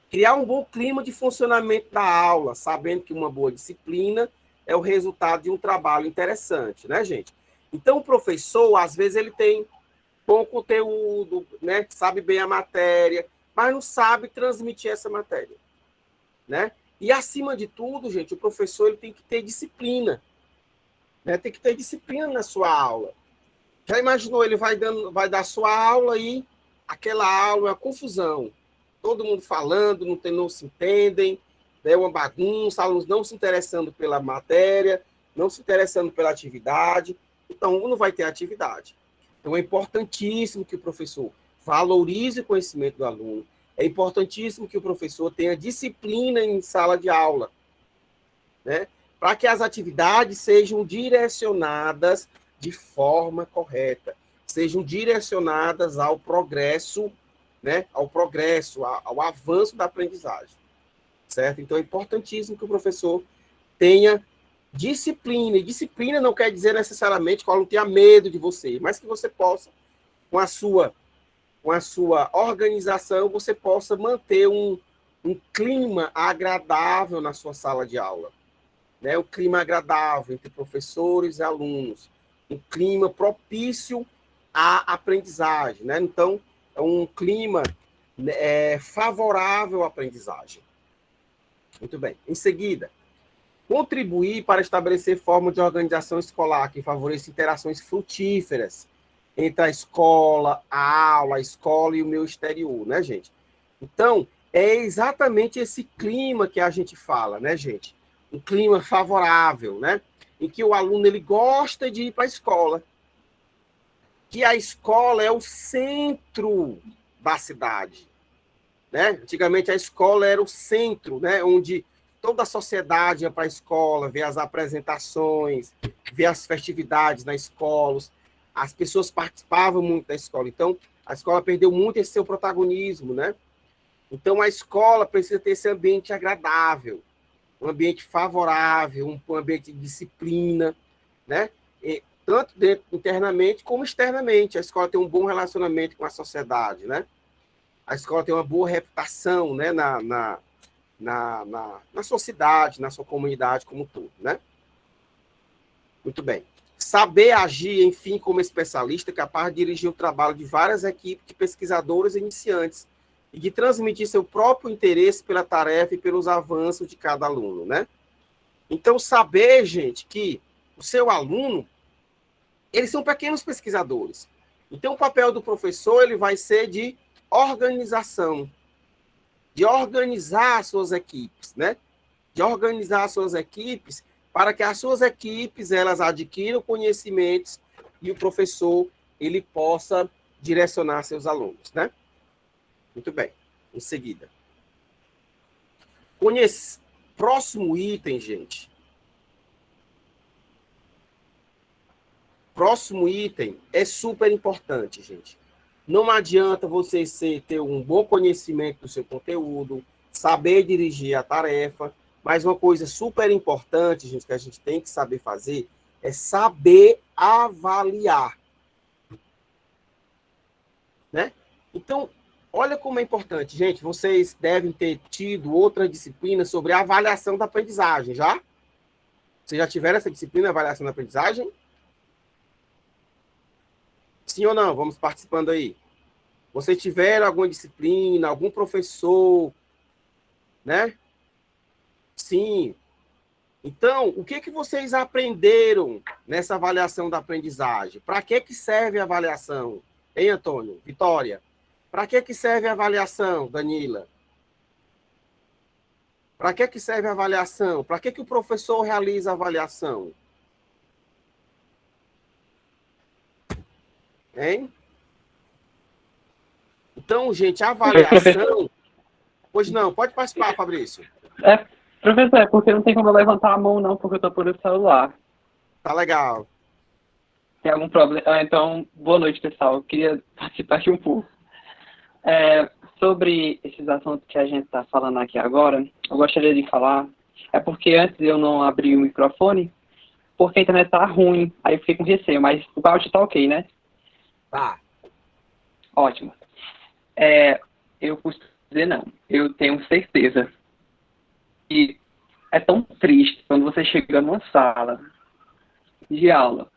Criar um bom clima de funcionamento da aula, sabendo que uma boa disciplina é o resultado de um trabalho interessante, né, gente? Então, o professor, às vezes, ele tem bom conteúdo, né? Sabe bem a matéria, mas não sabe transmitir essa matéria, né? E, acima de tudo, gente, o professor ele tem que ter disciplina, né? Tem que ter disciplina na sua aula. Já imaginou, ele vai dar sua aula e aquela aula é uma confusão. Todo mundo falando, não se entendem, é uma bagunça, alunos não se interessando pela matéria, não se interessando pela atividade, então não vai ter atividade. Então é importantíssimo que o professor valorize o conhecimento do aluno, é importantíssimo que o professor tenha disciplina em sala de aula, né? Para que as atividades sejam direcionadas de forma correta, sejam direcionadas ao progresso, né? Ao avanço da aprendizagem. Certo? Então, é importantíssimo que o professor tenha disciplina. E disciplina não quer dizer necessariamente que o aluno tenha medo de você, mas que você possa, com a sua organização, você possa manter um clima agradável na sua sala de aula. Né? Um clima agradável entre professores e alunos. Um clima propício à aprendizagem. Né? Então, é um clima favorável à aprendizagem. Muito bem. Em seguida, contribuir para estabelecer formas de organização escolar que favoreçam interações frutíferas entre a escola, a aula, a escola e o meio exterior, né, gente? Então, é exatamente esse clima que a gente fala, né, gente? Um clima favorável, né? Em que o aluno ele gosta de ir para a escola. Que a escola é o centro da cidade. Né? Antigamente a escola era o centro, né? Onde toda a sociedade ia para a escola, ver as apresentações, ver as festividades na escola, as pessoas participavam muito da escola. Então, a escola perdeu muito esse seu protagonismo, né? Então, a escola precisa ter esse ambiente agradável, um ambiente favorável, um ambiente de disciplina, né? E, tanto internamente como externamente. A escola tem um bom relacionamento com a sociedade, né? A escola tem uma boa reputação, né, na sua cidade, na sua comunidade como um todo, né? Muito bem. Saber agir, enfim, como especialista, capaz de dirigir o trabalho de várias equipes de pesquisadores iniciantes e de transmitir seu próprio interesse pela tarefa e pelos avanços de cada aluno, né? Então, saber, gente, que o seu aluno, eles são pequenos pesquisadores. Então, o papel do professor, ele vai ser de organização, de organizar as suas equipes, né? De organizar as suas equipes para que as suas equipes elas adquiram conhecimentos e o professor ele possa direcionar seus alunos, né? Muito bem. Em seguida, próximo item, gente. Próximo item é super importante, gente. Não adianta você ter um bom conhecimento do seu conteúdo, saber dirigir a tarefa, mas uma coisa super importante, gente, que a gente tem que saber fazer é saber avaliar, né? Então, olha como é importante, gente. Vocês devem ter tido outra disciplina sobre avaliação da aprendizagem, já? Vocês já tiveram essa disciplina, avaliação da aprendizagem? Sim ou não? Vamos participando aí. Vocês tiveram alguma disciplina, algum professor, né? Sim. Então, o que vocês aprenderam nessa avaliação da aprendizagem? Para que serve a avaliação? Hein, Antônio? Vitória? Para que serve a avaliação, Danila? Para que serve a avaliação? Para que o professor realiza a avaliação? Hein? Então, gente, a avaliação... Pois não, pode participar, Fabrício. Professor, é porque não tem como eu levantar a mão, não, porque eu tô por o celular. Tá legal. Tem algum problema? Então, boa noite, pessoal. Eu queria participar aqui um pouco. Sobre esses assuntos que a gente está falando aqui agora, eu gostaria de falar, porque antes eu não abri o microfone, porque a internet tá ruim, aí eu fiquei com receio, mas o áudio tá ok, né? Tá. Ótimo. Eu costumo dizer não, eu tenho certeza. E é tão triste quando você chega numa sala de aula,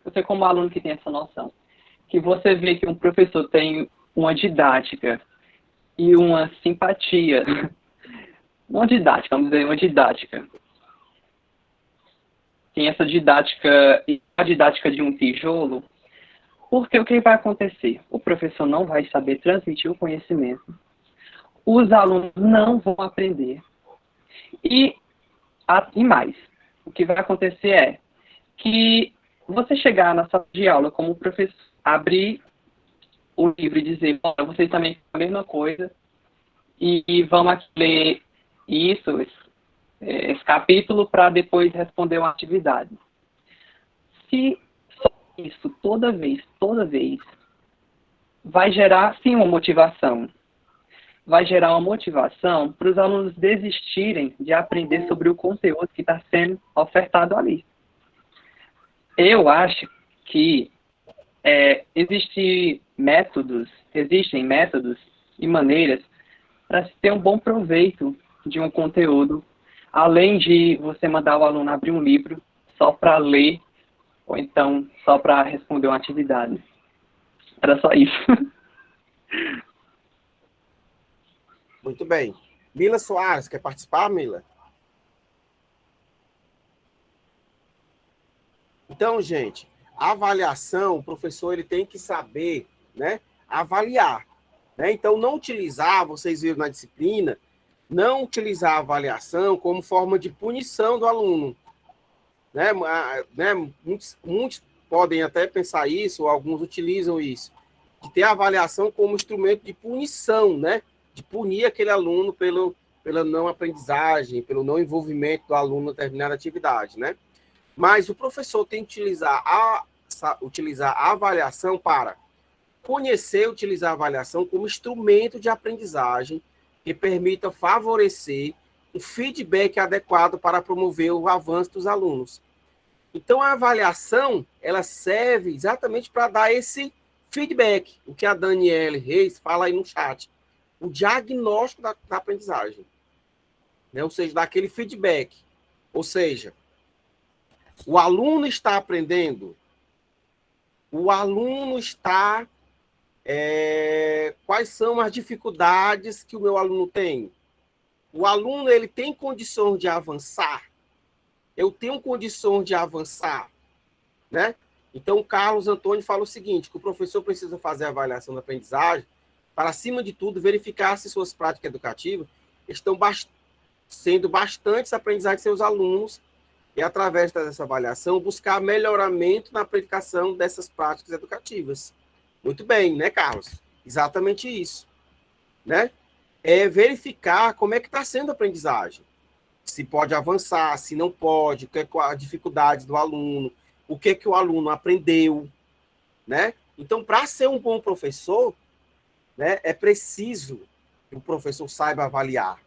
você como aluno que tem essa noção, que você vê que um professor tem uma didática e uma simpatia, vamos dizer, uma didática. Tem essa didática e a didática de um tijolo, porque o que vai acontecer? O professor não vai saber transmitir o conhecimento, os alunos não vão aprender. E mais, o que vai acontecer é que você chegar na sala de aula como professor, abrir o livro e dizer, bom, vocês também fazem a mesma coisa e vamos aqui ler esse capítulo para depois responder uma atividade. Se só isso toda vez, vai gerar sim uma motivação. Vai gerar uma motivação para os alunos desistirem de aprender sobre o conteúdo que está sendo ofertado ali. Eu acho que existem métodos e maneiras para se ter um bom proveito de um conteúdo, além de você mandar o aluno abrir um livro só para ler, ou então só para responder uma atividade. Era só isso. Muito bem. Mila Soares, quer participar, Mila? Então, gente, a avaliação, o professor ele tem que saber, né, avaliar. Né? Então, não utilizar, vocês viram na disciplina, não utilizar a avaliação como forma de punição do aluno. Né? Muitos podem até pensar isso, ou alguns utilizam isso, de ter a avaliação como instrumento de punição, né? De punir aquele aluno pela não aprendizagem, pelo não envolvimento do aluno em determinada atividade, né? Mas o professor tem que utilizar a avaliação para conhecer e utilizar a avaliação como instrumento de aprendizagem que permita favorecer um feedback adequado para promover o avanço dos alunos. Então, a avaliação, ela serve exatamente para dar esse feedback, o que a Daniele Reis fala aí no chat, o diagnóstico da aprendizagem, né? Ou seja, daquele feedback. Ou seja, o aluno está aprendendo, o aluno está... quais são as dificuldades que o meu aluno tem? O aluno ele tem condições de avançar? Eu tenho condições de avançar? Né? Então, o Carlos Antônio fala o seguinte, que o professor precisa fazer a avaliação da aprendizagem para, acima de tudo, verificar se suas práticas educativas estão sendo bastantes aprendizagens de seus alunos e, através dessa avaliação, buscar melhoramento na aplicação dessas práticas educativas. Muito bem, né, Carlos? Exatamente isso. Né? É verificar como é que está sendo a aprendizagem. Se pode avançar, se não pode, qual é a dificuldade do aluno, o que o aluno aprendeu, né? Então, para ser um bom professor, né, é preciso que o professor saiba avaliar,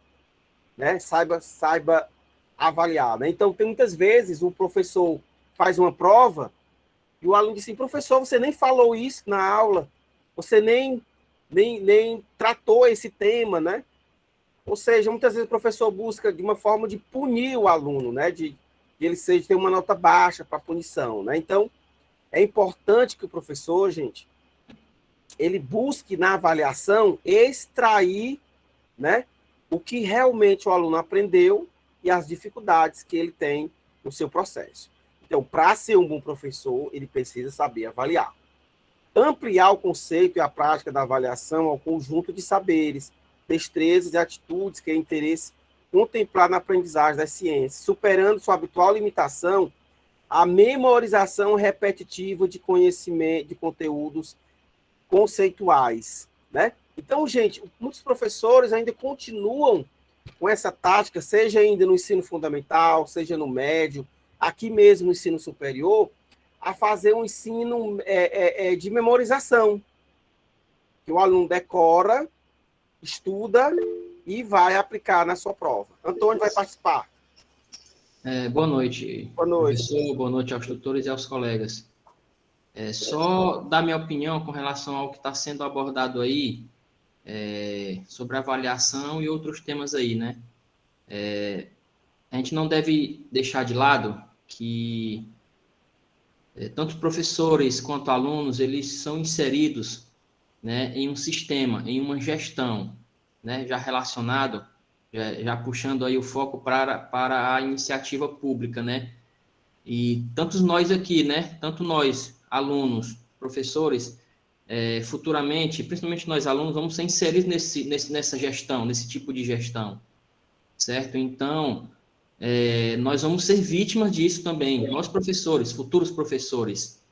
né? Saiba avaliar, né? Então, tem muitas vezes o professor faz uma prova e o aluno diz assim, professor, você nem falou isso na aula, você nem tratou esse tema, né? Ou seja, muitas vezes o professor busca de uma forma de punir o aluno, né? De ele ter uma nota baixa para punição, né? Então, é importante que o professor, gente, ele busque na avaliação extrair, né, o que realmente o aluno aprendeu e as dificuldades que ele tem no seu processo. Então, para ser um bom professor, ele precisa saber avaliar. Ampliar o conceito e a prática da avaliação ao conjunto de saberes, destrezas e atitudes que é interesse contemplar na aprendizagem das ciências, superando sua habitual limitação a memorização repetitiva de conhecimento, de conteúdos conceituais, né? Então, gente, muitos professores ainda continuam com essa tática, seja ainda no ensino fundamental, seja no médio, aqui mesmo no ensino superior, a fazer um ensino de memorização, que o aluno decora, estuda e vai aplicar na sua prova. Antônio vai participar. Boa noite, Boa noite, professor, boa noite aos tutores e aos colegas. Só dar minha opinião com relação ao que está sendo abordado aí, sobre avaliação e outros temas aí, né? A gente não deve deixar de lado que tanto professores quanto alunos, eles são inseridos, né, em um sistema, em uma gestão, né, já relacionado, já puxando aí o foco para a iniciativa pública, né? E tantos nós aqui, né, tanto nós, alunos, professores, futuramente, principalmente nós alunos, vamos ser inseridos nessa gestão, nesse tipo de gestão, certo? Então, nós vamos ser vítimas disso também, nós professores, futuros professores,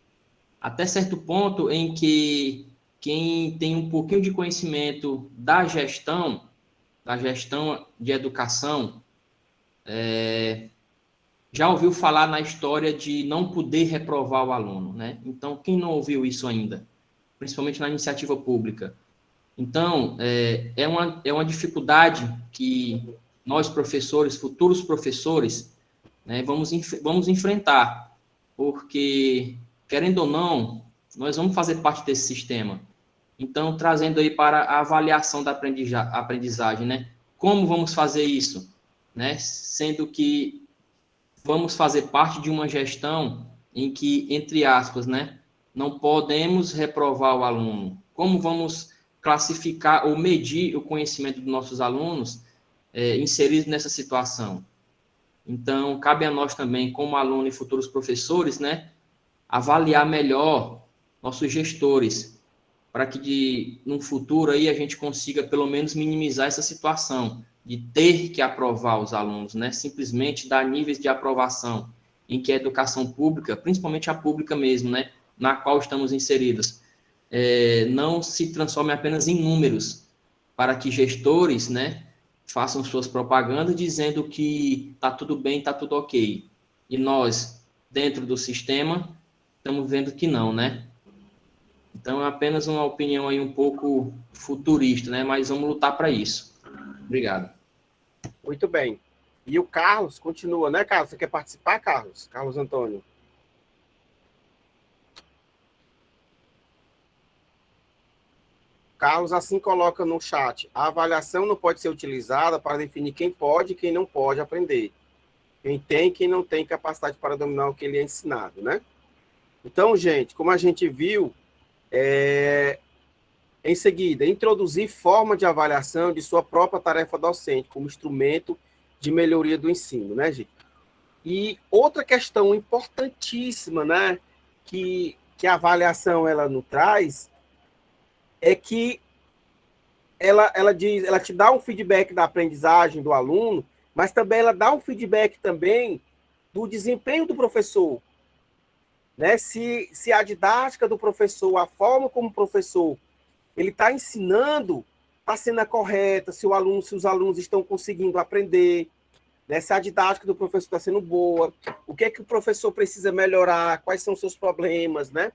até certo ponto em que quem tem um pouquinho de conhecimento da gestão de educação, já ouviu falar na história de não poder reprovar o aluno, né? Então, quem não ouviu isso ainda? Principalmente na iniciativa pública. Então, é uma dificuldade que nós, professores, futuros professores, né, vamos enfrentar, porque, querendo ou não, nós vamos fazer parte desse sistema. Então, trazendo aí para a avaliação da aprendizagem, né? Como vamos fazer isso? Né? Sendo que vamos fazer parte de uma gestão em que, entre aspas, né, não podemos reprovar o aluno. Como vamos classificar ou medir o conhecimento dos nossos alunos inseridos nessa situação? Então, cabe a nós também, como aluno e futuros professores, né, avaliar melhor nossos gestores, para que no futuro aí a gente consiga pelo menos minimizar essa situação de ter que aprovar os alunos, né? Simplesmente dar níveis de aprovação em que a educação pública, principalmente a pública mesmo, né, na qual estamos inseridos, não se transforme apenas em números, para que gestores, né, façam suas propagandas dizendo que está tudo bem, está tudo ok. E nós, dentro do sistema, estamos vendo que não, né? Então, é apenas uma opinião aí um pouco futurista, né? Mas vamos lutar para isso. Obrigado. Muito bem. E o Carlos continua, né, Carlos? Você quer participar, Carlos? Carlos Antônio. Carlos assim coloca no chat: a avaliação não pode ser utilizada para definir quem pode e quem não pode aprender. Quem tem e quem não tem capacidade para dominar o que lhe é ensinado, né? Então, gente, como a gente viu, em seguida, introduzir forma de avaliação de sua própria tarefa docente como instrumento de melhoria do ensino, né, gente? E outra questão importantíssima, né, que a avaliação ela nos traz, é que ela te dá um feedback da aprendizagem do aluno, mas também ela dá um feedback também do desempenho do professor, né? Se a didática do professor, a forma como o professor ele está ensinando, está sendo a correta, se os alunos estão conseguindo aprender, né? Se a didática do professor está sendo boa, o que é que o professor precisa melhorar, quais são os seus problemas, né?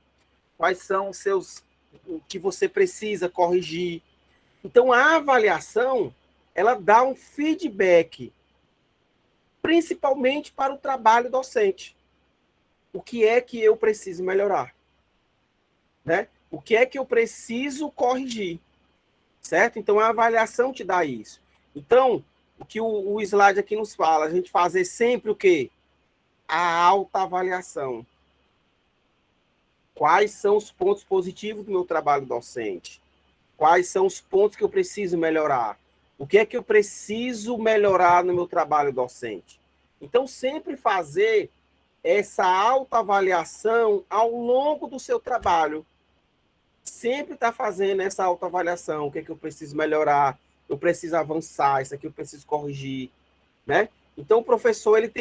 quais são o que você precisa corrigir. Então, a avaliação, ela dá um feedback, principalmente para o trabalho docente. O que é que eu preciso melhorar? Né? O que é que eu preciso corrigir? Certo? Então, a avaliação te dá isso. Então, o que o slide aqui nos fala, a gente fazer sempre o quê? A autoavaliação. Quais são os pontos positivos do meu trabalho docente? Quais são os pontos que eu preciso melhorar? O que é que eu preciso melhorar no meu trabalho docente? Então, sempre fazer essa autoavaliação ao longo do seu trabalho. Sempre está fazendo essa autoavaliação. O que é que eu preciso melhorar? Eu preciso avançar, isso aqui eu preciso corrigir, né? Então, o professor, ele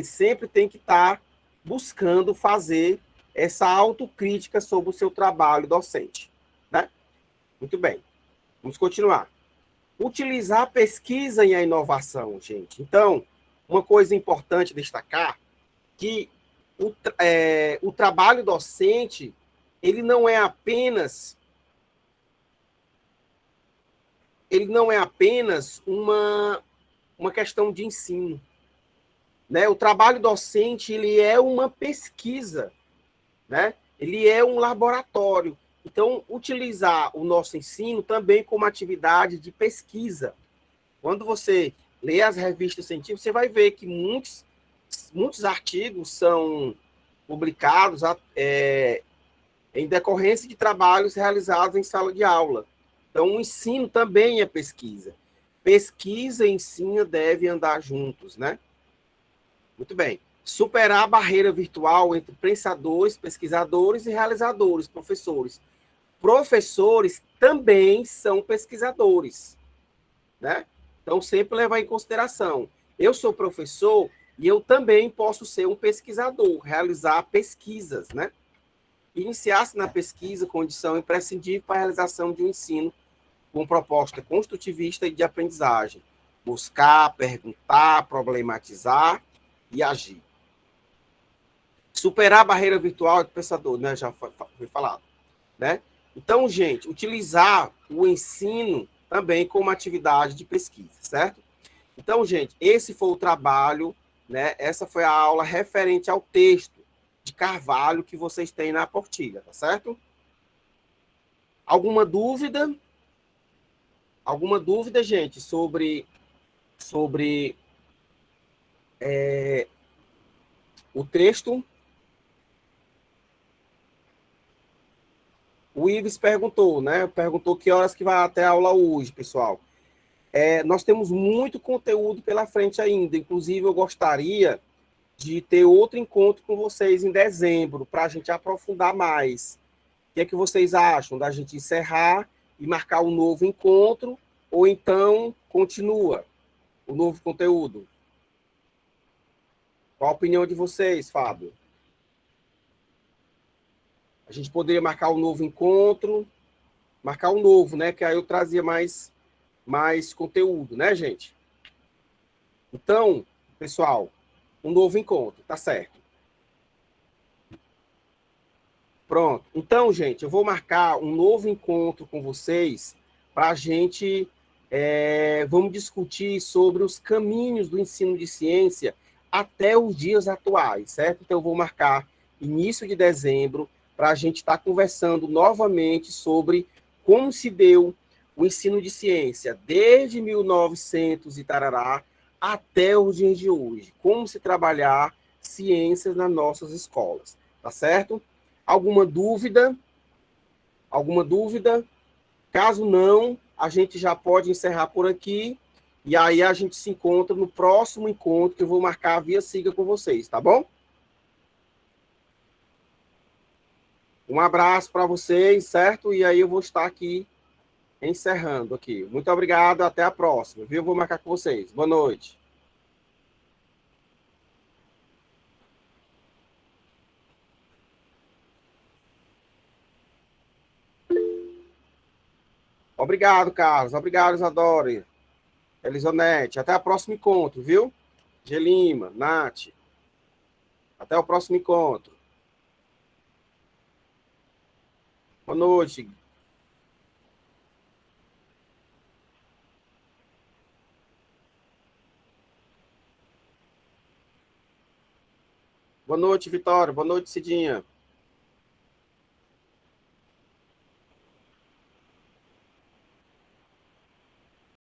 sempre tem que estar buscando fazer essa autocrítica sobre o seu trabalho docente, né? Muito bem. Vamos continuar. Utilizar a pesquisa e a inovação, gente. Então, uma coisa importante destacar que o trabalho docente, ele não é apenas uma questão de ensino, né? O trabalho docente, ele é uma pesquisa, né? Ele é um laboratório. Então, utilizar o nosso ensino também como atividade de pesquisa. Quando você lê as revistas científicas, você vai ver que muitos artigos são publicados em decorrência de trabalhos realizados em sala de aula. Então, o ensino também é pesquisa. Pesquisa e ensino devem andar juntos, né? Muito bem. Superar a barreira virtual entre pensadores, pesquisadores e realizadores, professores. Professores também são pesquisadores, né? Então, sempre levar em consideração. Eu sou professor e eu também posso ser um pesquisador, realizar pesquisas, né? Iniciar-se na pesquisa, condição imprescindível para a realização de um ensino com proposta construtivista e de aprendizagem. Buscar, perguntar, problematizar e agir. Superar a barreira virtual do pensador, né? Já foi falado, né? Então, gente, utilizar o ensino também como atividade de pesquisa, certo? Então, gente, esse foi o trabalho, né? Essa foi a aula referente ao texto de Carvalho que vocês têm na apostila, tá certo? Alguma dúvida? Alguma dúvida, gente, sobre o texto? O Ives perguntou, né? Perguntou que horas que vai até a aula hoje, pessoal. Nós temos muito conteúdo pela frente ainda. Inclusive, eu gostaria de ter outro encontro com vocês em dezembro, para a gente aprofundar mais. O que é que vocês acham da gente encerrar e marcar um novo encontro, ou então continua o novo conteúdo? Qual a opinião de vocês, Fábio? A gente poderia marcar um novo encontro, marcar um novo, né? Que aí eu trazia mais conteúdo, né, gente? Então, pessoal, um novo encontro, tá certo? Pronto. Então, gente, eu vou marcar um novo encontro com vocês para a gente vamos discutir sobre os caminhos do ensino de ciência até os dias atuais, certo? Então, eu vou marcar início de dezembro para a gente estar conversando novamente sobre como se deu o ensino de ciência desde 1900 e tarará até os dias de hoje. Como se trabalhar ciências nas nossas escolas, tá certo? Alguma dúvida? Alguma dúvida? Caso não, a gente já pode encerrar por aqui e aí a gente se encontra no próximo encontro que eu vou marcar via Siga com vocês, tá bom? Um abraço para vocês, certo? E aí eu vou estar aqui encerrando aqui. Muito obrigado, até a próxima, viu? Vou marcar com vocês. Boa noite. Obrigado, Carlos. Obrigado, Isadora. Elisonete. Até o próximo encontro, viu? Gelima, Nath. Até o próximo encontro. Boa noite. Boa noite, Vitória. Boa noite, Cidinha.